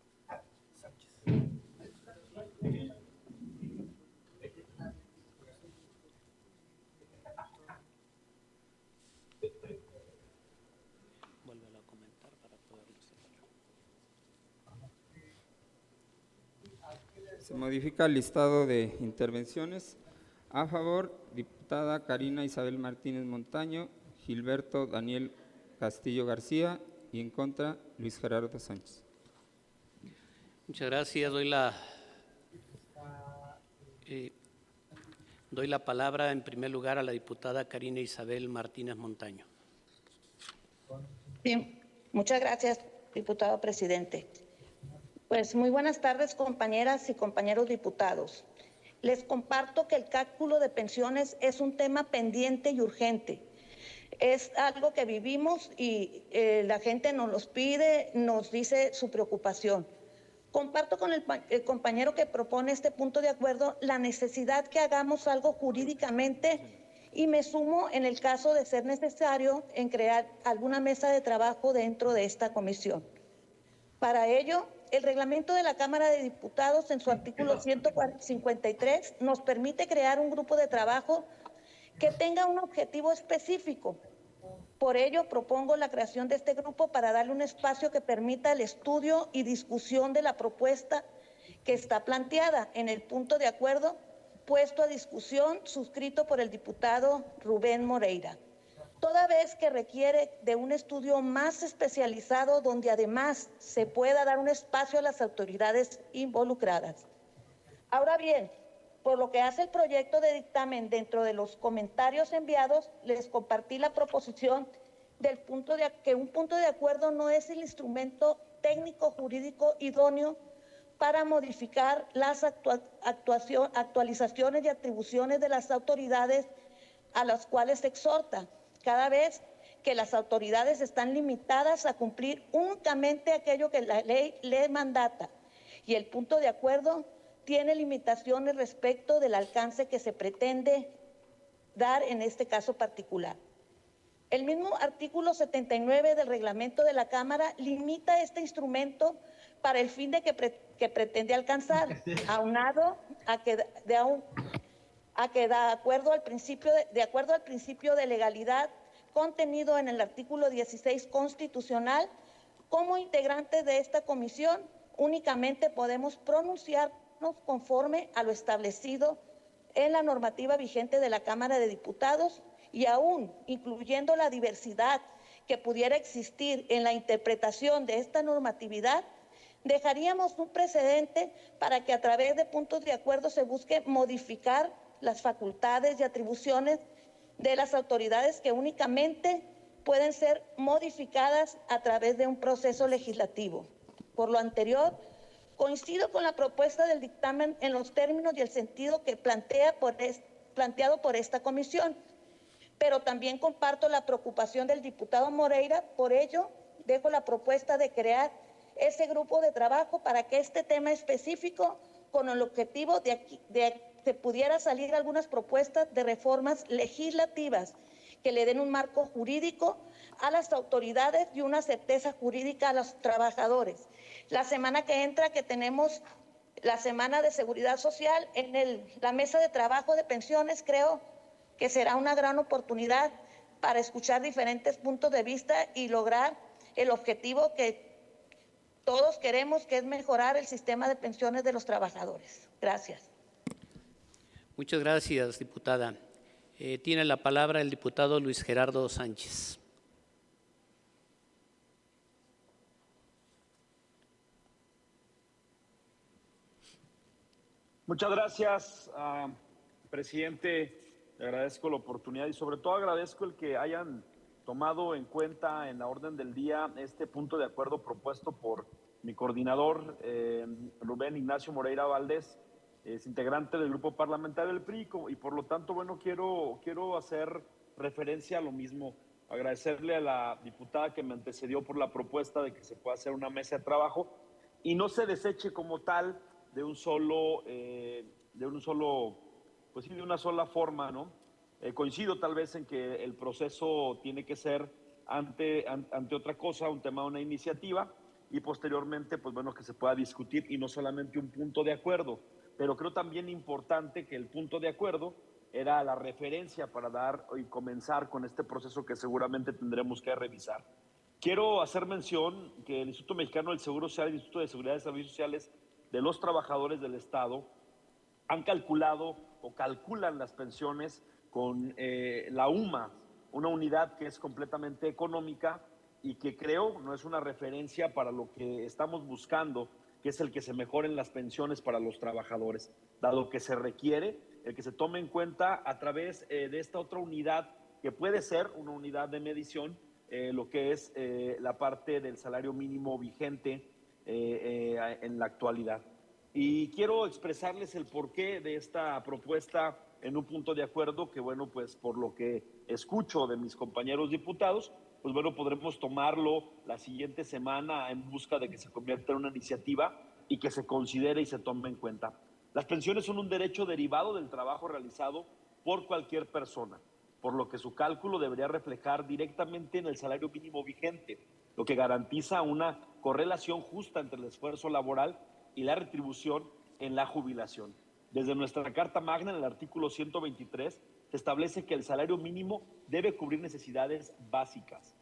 Sánchez. Vuélvelo a comentar para poderlo separar. Se modifica el listado de intervenciones. A favor, diputada Karina Isabel Martínez Montaño, Gilberto Daniel Castillo García, y en contra, Luis Gerardo Sánchez. Muchas gracias. Doy la palabra en primer lugar a la diputada Karina Isabel Martínez Montaño. Sí, muchas gracias, diputado presidente. Pues muy buenas tardes, compañeras y compañeros diputados. Les comparto que el cálculo de pensiones es un tema pendiente y urgente. Es algo que vivimos y la gente nos los pide, nos dice su preocupación. Comparto con el compañero que propone este punto de acuerdo la necesidad que hagamos algo jurídicamente y me sumo en el caso de ser necesario en crear alguna mesa de trabajo dentro de esta comisión. Para ello, el reglamento de la Cámara de Diputados en su artículo 153 nos permite crear un grupo de trabajo que tenga un objetivo específico. Por ello, propongo la creación de este grupo para darle un espacio que permita el estudio y discusión de la propuesta que está planteada en el punto de acuerdo puesto a discusión suscrito por el diputado Rubén Moreira, toda vez que requiere de un estudio más especializado donde además se pueda dar un espacio a las autoridades involucradas. Ahora bien, por lo que hace el proyecto de dictamen, dentro de los comentarios enviados, les compartí la proposición del que un punto de acuerdo no es el instrumento técnico jurídico idóneo para modificar las actualizaciones y atribuciones de las autoridades a las cuales se exhorta, cada vez que las autoridades están limitadas a cumplir únicamente aquello que la ley les mandata, y el punto de acuerdo tiene limitaciones respecto del alcance que se pretende dar en este caso particular. El mismo artículo 79 del reglamento de la Cámara limita este instrumento para el fin que pretende alcanzar, aunado a que de acuerdo al principio de legalidad contenido en el artículo 16 constitucional, como integrantes de esta comisión únicamente podemos pronunciarnos conforme a lo establecido en la normativa vigente de la Cámara de Diputados y aún incluyendo la diversidad que pudiera existir en la interpretación de esta normatividad, dejaríamos un precedente para que a través de puntos de acuerdo se busque modificar las facultades y atribuciones de las autoridades que únicamente pueden ser modificadas a través de un proceso legislativo. Por lo anterior, coincido con la propuesta del dictamen en los términos y el sentido que planteado por esta comisión, pero también comparto la preocupación del diputado Moreira. Por ello, dejo la propuesta de crear ese grupo de trabajo para que este tema específico, con el objetivo de que pudiera salir algunas propuestas de reformas legislativas que le den un marco jurídico a las autoridades y una certeza jurídica a los trabajadores. La semana que entra, que tenemos la Semana de Seguridad Social, en la mesa de trabajo de pensiones, creo que será una gran oportunidad para escuchar diferentes puntos de vista y lograr el objetivo que todos queremos, que es mejorar el sistema de pensiones de los trabajadores. Gracias. Muchas gracias, diputada. Tiene la palabra el diputado Luis Gerardo Sánchez. Muchas gracias, presidente. Le agradezco la oportunidad y sobre todo agradezco el que hayan tomado en cuenta en la orden del día este punto de acuerdo propuesto por mi coordinador, Rubén Ignacio Moreira Valdés. Es integrante del grupo parlamentario del PRI y por lo tanto, bueno, quiero hacer referencia a lo mismo. Agradecerle a la diputada que me antecedió por la propuesta de que se pueda hacer una mesa de trabajo y no se deseche como tal de un solo pues sí, de una sola forma, ¿no? Coincido tal vez en que el proceso tiene que ser ante otra cosa, un tema, una iniciativa, y posteriormente, pues bueno, que se pueda discutir y no solamente un punto de acuerdo. Pero creo también importante que el punto de acuerdo era la referencia para dar y comenzar con este proceso que seguramente tendremos que revisar. Quiero hacer mención que el Instituto Mexicano del Seguro Social y el Instituto de Seguridad de Servicios Sociales de los Trabajadores del Estado han calculado o calculan las pensiones con la UMA, una unidad que es completamente económica y que creo no es una referencia para lo que estamos buscando, que es el que se mejoren las pensiones para los trabajadores, dado que se requiere el que se tome en cuenta a través de esta otra unidad, que puede ser una unidad de medición, lo que es la parte del salario mínimo vigente en la actualidad. Y quiero expresarles el porqué de esta propuesta en un punto de acuerdo que, bueno, pues por lo que escucho de mis compañeros diputados, pues bueno, podremos tomarlo la siguiente semana en busca de que se convierta en una iniciativa y que se considere y se tome en cuenta. Las pensiones son un derecho derivado del trabajo realizado por cualquier persona, por lo que su cálculo debería reflejar directamente en el salario mínimo vigente, lo que garantiza una correlación justa entre el esfuerzo laboral y la retribución en la jubilación. Desde nuestra Carta Magna, en el artículo 123, se establece que el salario mínimo debe cubrir necesidades básicas.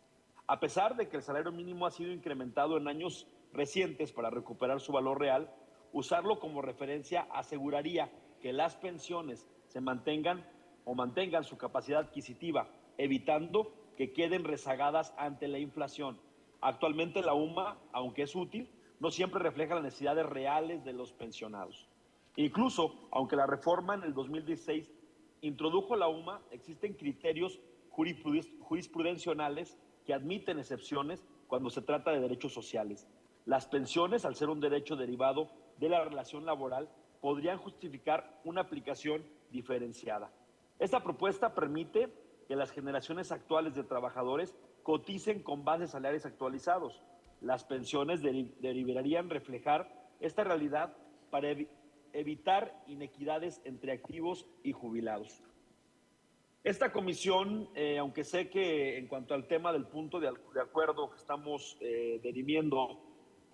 A pesar de que el salario mínimo ha sido incrementado en años recientes para recuperar su valor real, usarlo como referencia aseguraría que las pensiones se mantengan su capacidad adquisitiva, evitando que queden rezagadas ante la inflación. Actualmente la UMA, aunque es útil, no siempre refleja las necesidades reales de los pensionados. Incluso, aunque la reforma en el 2016 introdujo la UMA, existen criterios jurisprudencionales que admiten excepciones cuando se trata de derechos sociales. Las pensiones, al ser un derecho derivado de la relación laboral, podrían justificar una aplicación diferenciada. Esta propuesta permite que las generaciones actuales de trabajadores coticen con bases salariales actualizados. Las pensiones deberían reflejar esta realidad para evitar inequidades entre activos y jubilados. Esta comisión, aunque sé que en cuanto al tema del punto de acuerdo que estamos dirimiendo,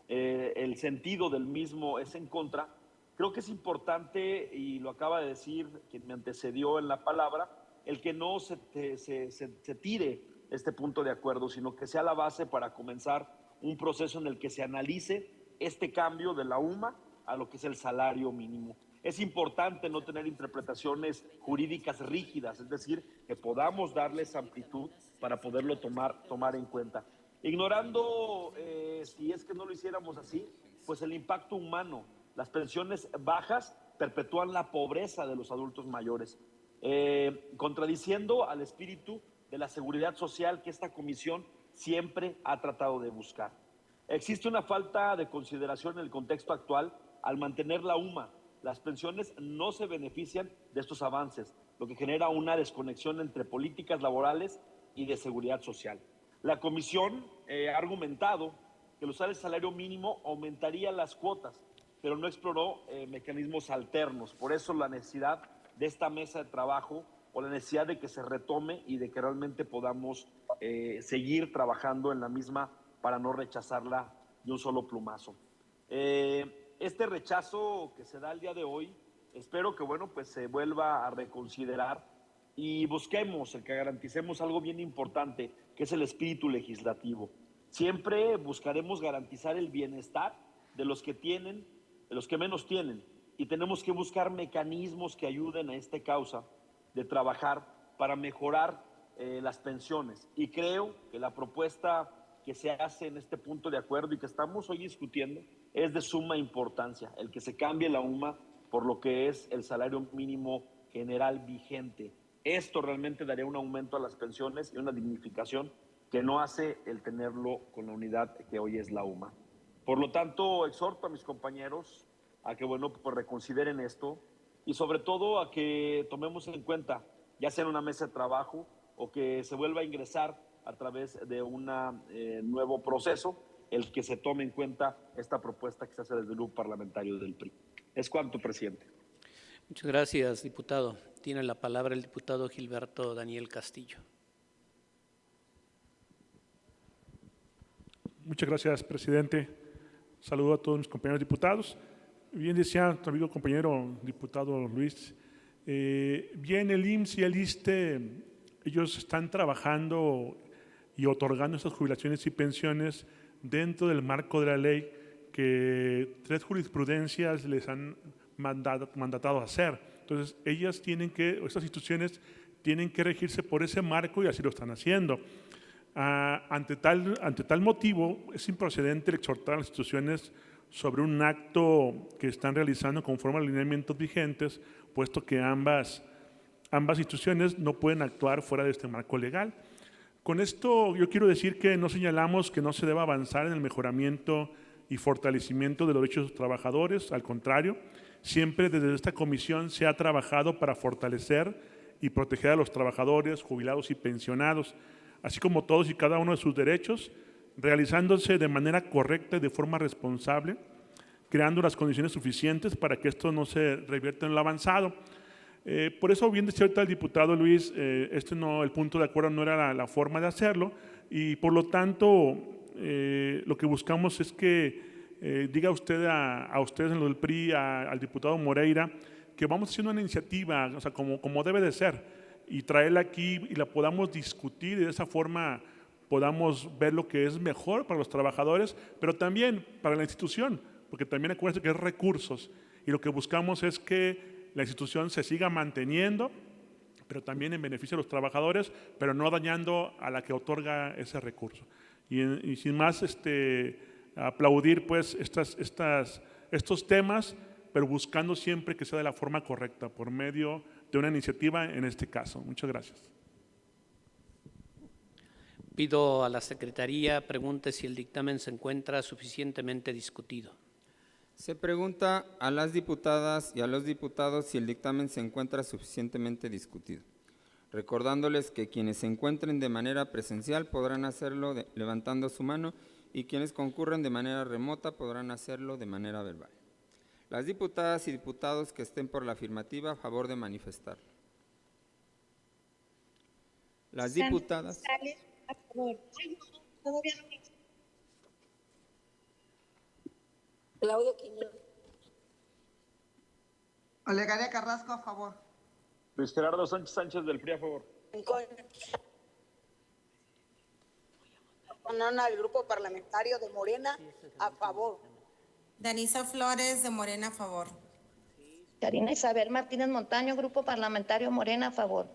el sentido del mismo es en contra, creo que es importante, y lo acaba de decir quien me antecedió en la palabra, el que no se tire este punto de acuerdo, sino que sea la base para comenzar un proceso en el que se analice este cambio de la UMA a lo que es el salario mínimo. Es importante no tener interpretaciones jurídicas rígidas, es decir, que podamos darles amplitud para poderlo tomar en cuenta. Ignorando, si es que no lo hiciéramos así, pues el impacto humano. Las pensiones bajas perpetúan la pobreza de los adultos mayores, contradiciendo al espíritu de la seguridad social que esta comisión siempre ha tratado de buscar. Existe una falta de consideración en el contexto actual al mantener la UMA. Las pensiones no se benefician de estos avances, lo que genera una desconexión entre políticas laborales y de seguridad social. La comisión ha argumentado que el usar el salario mínimo aumentaría las cuotas, pero no exploró mecanismos alternos. Por eso la necesidad de esta mesa de trabajo o la necesidad de que se retome y de que realmente podamos seguir trabajando en la misma para no rechazarla de un solo plumazo. Este rechazo que se da el día de hoy, espero que bueno, pues se vuelva a reconsiderar y busquemos el que garanticemos algo bien importante, que es el espíritu legislativo. Siempre buscaremos garantizar el bienestar de los que tienen, de los que menos tienen, y tenemos que buscar mecanismos que ayuden a esta causa de trabajar para mejorar las pensiones. Y creo que la propuesta que se hace en este punto de acuerdo y que estamos hoy discutiendo es de suma importancia, el que se cambie la UMA por lo que es el salario mínimo general vigente. Esto realmente daría un aumento a las pensiones y una dignificación que no hace el tenerlo con la unidad que hoy es la UMA. Por lo tanto, exhorto a mis compañeros a que, bueno, pues reconsideren esto y sobre todo a que tomemos en cuenta, ya sea en una mesa de trabajo o que se vuelva a ingresar a través de un nuevo proceso, el que se tome en cuenta esta propuesta que se hace desde el grupo parlamentario del PRI. Es cuanto, presidente. Muchas gracias, diputado. Tiene la palabra el diputado Gilberto Daniel Castillo. Muchas gracias, presidente. Saludo a todos mis compañeros diputados. Bien decía nuestro amigo compañero diputado Luis, bien el IMSS y el ISSSTE, ellos están trabajando y otorgando estas jubilaciones y pensiones dentro del marco de la ley que 3 jurisprudencias les han mandatado a hacer. Entonces, estas instituciones tienen que regirse por ese marco y así lo están haciendo. Ante tal motivo, es improcedente el exhortar a las instituciones sobre un acto que están realizando conforme a los lineamientos vigentes, puesto que ambas instituciones no pueden actuar fuera de este marco legal. Con esto yo quiero decir que no señalamos que no se deba avanzar en el mejoramiento y fortalecimiento de los derechos de los trabajadores, al contrario, siempre desde esta comisión se ha trabajado para fortalecer y proteger a los trabajadores, jubilados y pensionados, así como todos y cada uno de sus derechos, realizándose de manera correcta y de forma responsable, creando las condiciones suficientes para que esto no se revierta en lo avanzado. Por eso, bien decía ahorita el diputado Luis, el punto de acuerdo no era la forma de hacerlo y por lo tanto lo que buscamos es que diga usted a ustedes en lo del PRI, al diputado Moreira, que vamos haciendo una iniciativa, o sea, como debe de ser, y traerla aquí y la podamos discutir y de esa forma podamos ver lo que es mejor para los trabajadores, pero también para la institución, porque también acuérdense que es recursos y lo que buscamos es que la institución se siga manteniendo, pero también en beneficio de los trabajadores, pero no dañando a la que otorga ese recurso. Y sin más, aplaudir pues estos temas, pero buscando siempre que sea de la forma correcta, por medio de una iniciativa en este caso. Muchas gracias. Pido a la Secretaría pregunte si el dictamen se encuentra suficientemente discutido. Se pregunta a las diputadas y a los diputados si el dictamen se encuentra suficientemente discutido, recordándoles que quienes se encuentren de manera presencial podrán hacerlo levantando su mano y quienes concurren de manera remota podrán hacerlo de manera verbal. Las diputadas y diputados que estén por la afirmativa, a favor de manifestarlo. Las diputadas. A favor. Todavía no. Claudia Quiñones. Olegaria Carrasco, a favor. Luis Gerardo Sánchez Sánchez del PRI, a favor. Nona del Grupo Parlamentario de Morena, a favor. Danisa Flores de Morena, a favor. Karina Isabel Martínez Montaño, Grupo Parlamentario Morena, a favor.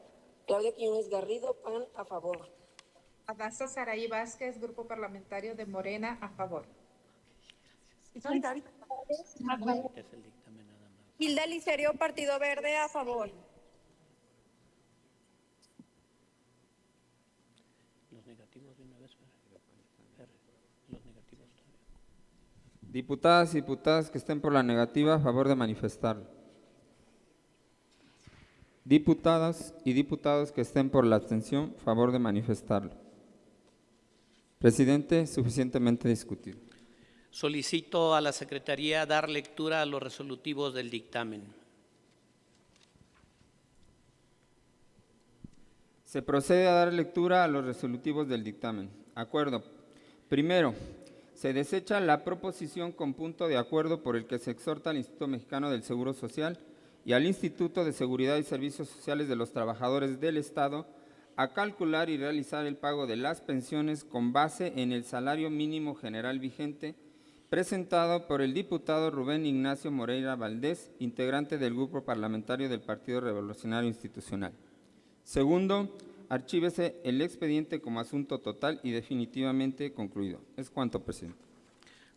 Claudia Quiñones Garrido, PAN, a favor. Adasa Saraí Vázquez, Grupo Parlamentario de Morena, a favor. Hilda Licerio, Partido Verde, a favor. Los negativos de una vez. Los negativos también. Diputadas y diputados que estén por la negativa, a favor de manifestarlo. Diputadas y diputados que estén por la abstención, a favor de manifestarlo. Presidente, suficientemente discutido. Solicito a la Secretaría dar lectura a los resolutivos del dictamen. Se procede a dar lectura a los resolutivos del dictamen. Acuerdo. Primero, se desecha la proposición con punto de acuerdo por el que se exhorta al Instituto Mexicano del Seguro Social y al Instituto de Seguridad y Servicios Sociales de los Trabajadores del Estado a calcular y realizar el pago de las pensiones con base en el salario mínimo general vigente, presentado por el diputado Rubén Ignacio Moreira Valdés, integrante del Grupo Parlamentario del Partido Revolucionario Institucional. Segundo, archívese el expediente como asunto total y definitivamente concluido. Es cuanto, presidente.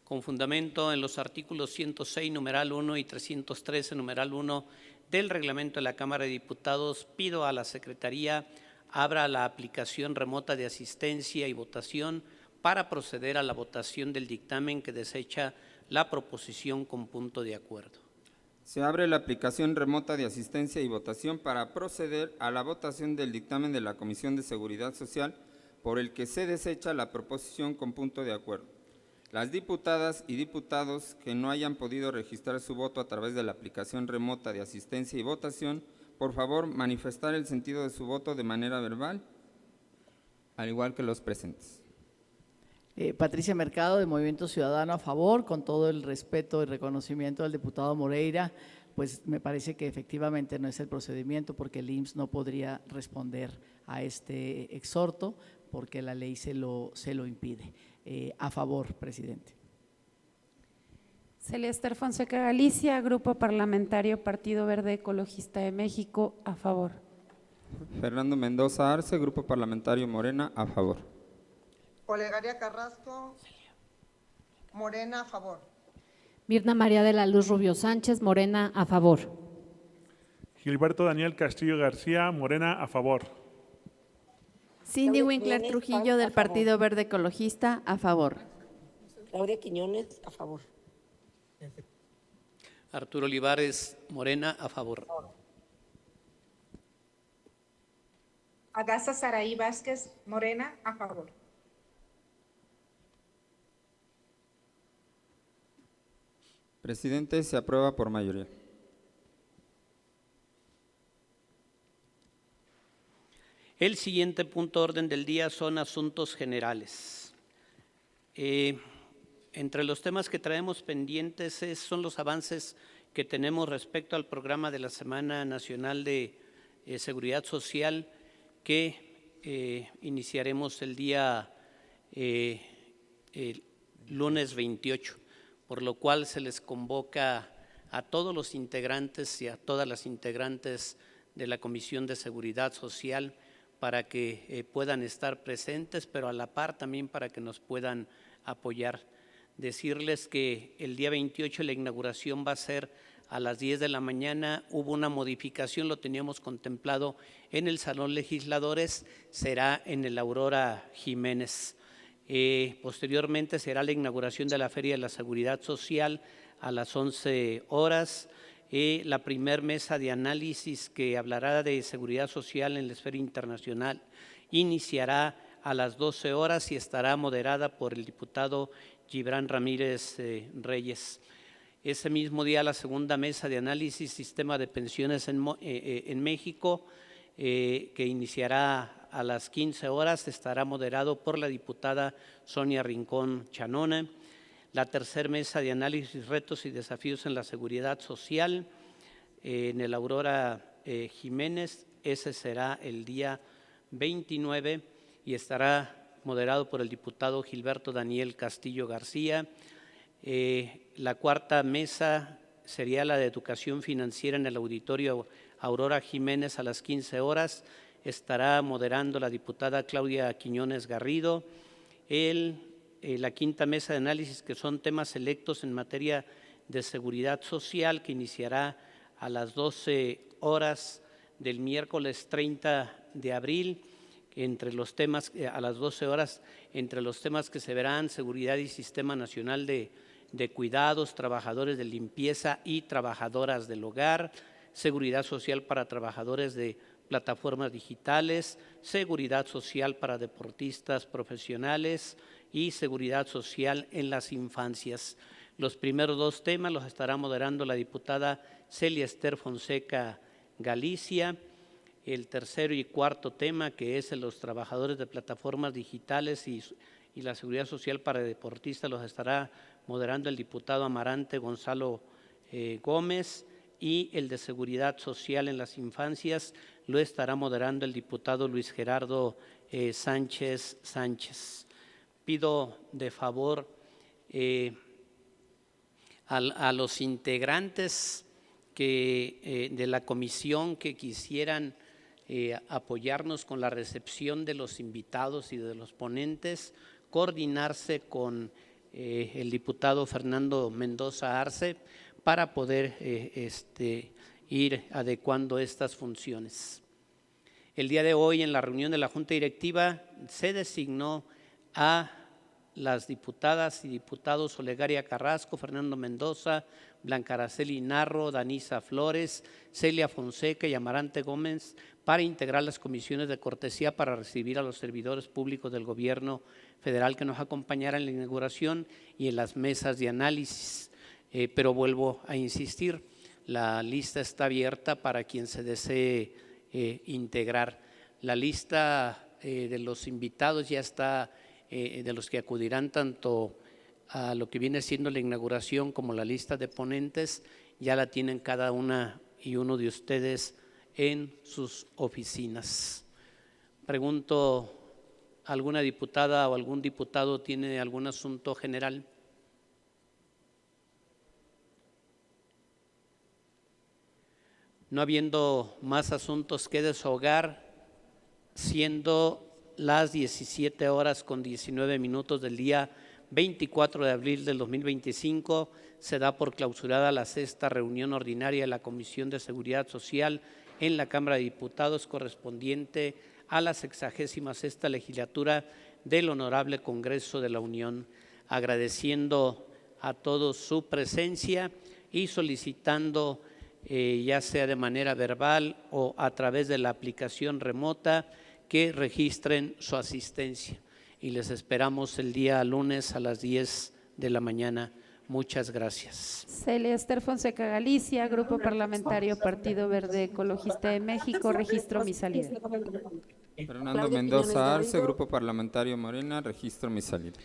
Con fundamento en los artículos 106, numeral 1 y 313, numeral 1 del reglamento de la Cámara de Diputados, pido a la Secretaría abra la aplicación remota de asistencia y votación para proceder a la votación del dictamen que desecha la proposición con punto de acuerdo. Se abre la aplicación remota de asistencia y votación para proceder a la votación del dictamen de la Comisión de Seguridad Social por el que se desecha la proposición con punto de acuerdo. Las diputadas y diputados que no hayan podido registrar su voto a través de la aplicación remota de asistencia y votación, por favor, manifestar el sentido de su voto de manera verbal, al igual que los presentes. Patricia Mercado, de Movimiento Ciudadano, a favor, con todo el respeto y reconocimiento del diputado Moreira, pues me parece que efectivamente no es el procedimiento porque el IMSS no podría responder a este exhorto porque la ley se lo impide. A favor, presidente. Celia Ester Fonseca Galicia, Grupo Parlamentario Partido Verde Ecologista de México, a favor. Fernando Mendoza Arce, Grupo Parlamentario Morena, a favor. Olegaria Carrasco, Morena, a favor. Mirna María de la Luz Rubio Sánchez, Morena, a favor. Gilberto Daniel Castillo García, Morena, a favor. Cindy Winkler Trujillo, del Partido Verde Ecologista, a favor. Claudia Quiñones, a favor. Arturo Olivares, Morena, a favor. Adasa Saraí Vázquez, Morena, a favor. Presidente, se aprueba por mayoría. El siguiente punto de orden del día son asuntos generales. Entre los temas que traemos pendientes son los avances que tenemos respecto al programa de la Semana Nacional de Seguridad Social que iniciaremos el día lunes 28, por lo cual se les convoca a todos los integrantes y a todas las integrantes de la Comisión de Seguridad Social para que puedan estar presentes, pero a la par también para que nos puedan apoyar. Decirles que el día 28 la inauguración va a ser a las 10 de la mañana. Hubo una modificación, lo teníamos contemplado en el Salón Legisladores, será en el Aurora Jiménez. Posteriormente será la inauguración de la Feria de la Seguridad Social a las 11 horas. La primer mesa de análisis que hablará de seguridad social en la esfera internacional iniciará a las 12 horas y estará moderada por el diputado Gibran Ramírez Reyes. Ese mismo día la segunda mesa de análisis sistema de pensiones en México que iniciará a las 15 horas estará moderado por la diputada Sonia Rincón Chanona. La tercera mesa de análisis, retos y desafíos en la seguridad social en el Aurora Jiménez, ese será el día 29 y estará moderado por el diputado Gilberto Daniel Castillo García. La cuarta mesa sería la de educación financiera en el auditorio Aurora Jiménez a las 15 horas, estará moderando la diputada Claudia Quiñones Garrido. La quinta mesa de análisis, que son temas selectos en materia de seguridad social, que iniciará a las 12 horas del miércoles 30 de abril, entre los temas, a las 12 horas, entre los temas que se verán, seguridad y sistema nacional de cuidados, trabajadores de limpieza y trabajadoras del hogar, seguridad social para trabajadores de plataformas digitales, seguridad social para deportistas profesionales y seguridad social en las infancias. Los primeros dos temas los estará moderando la diputada Celia Ester Fonseca Galicia. El tercero y cuarto tema, que es los trabajadores de plataformas digitales y la seguridad social para deportistas, los estará moderando el diputado Amarante Gonzalo Gómez, y el de seguridad social en las infancias lo estará moderando el diputado Luis Gerardo Sánchez. Pido de favor a los integrantes de la comisión que quisieran apoyarnos con la recepción de los invitados y de los ponentes, coordinarse con el diputado Fernando Mendoza Arce para poder ir adecuando estas funciones. El día de hoy, en la reunión de la Junta Directiva, se designó a las diputadas y diputados Olegaria Carrasco, Fernando Mendoza, Blanca Araceli Narro, Danisa Flores, Celia Fonseca y Amarante Gómez para integrar las comisiones de cortesía para recibir a los servidores públicos del gobierno federal que nos acompañaran en la inauguración y en las mesas de análisis. Pero vuelvo a insistir, la lista está abierta para quien se desee integrar. La lista de los invitados ya está, de los que acudirán tanto a lo que viene siendo la inauguración como la lista de ponentes, ya la tienen cada una y uno de ustedes en sus oficinas. Pregunto, ¿alguna diputada o algún diputado tiene algún asunto general? No habiendo más asuntos que desahogar, siendo las 17 horas con 19 minutos del día 24 de abril del 2025, se da por clausurada la 6ª reunión ordinaria de la Comisión de Seguridad Social en la Cámara de Diputados correspondiente a la 66ª legislatura del Honorable Congreso de la Unión, agradeciendo a todos su presencia y solicitando ya sea de manera verbal o a través de la aplicación remota, que registren su asistencia. Y les esperamos el día lunes a las 10 de la mañana. Muchas gracias. Celia Esther Fonseca Galicia, Grupo Parlamentario Partido Verde Ecologista de México, registro mi salida. Fernando Mendoza Arce, Grupo Parlamentario Morena, registro mi salida.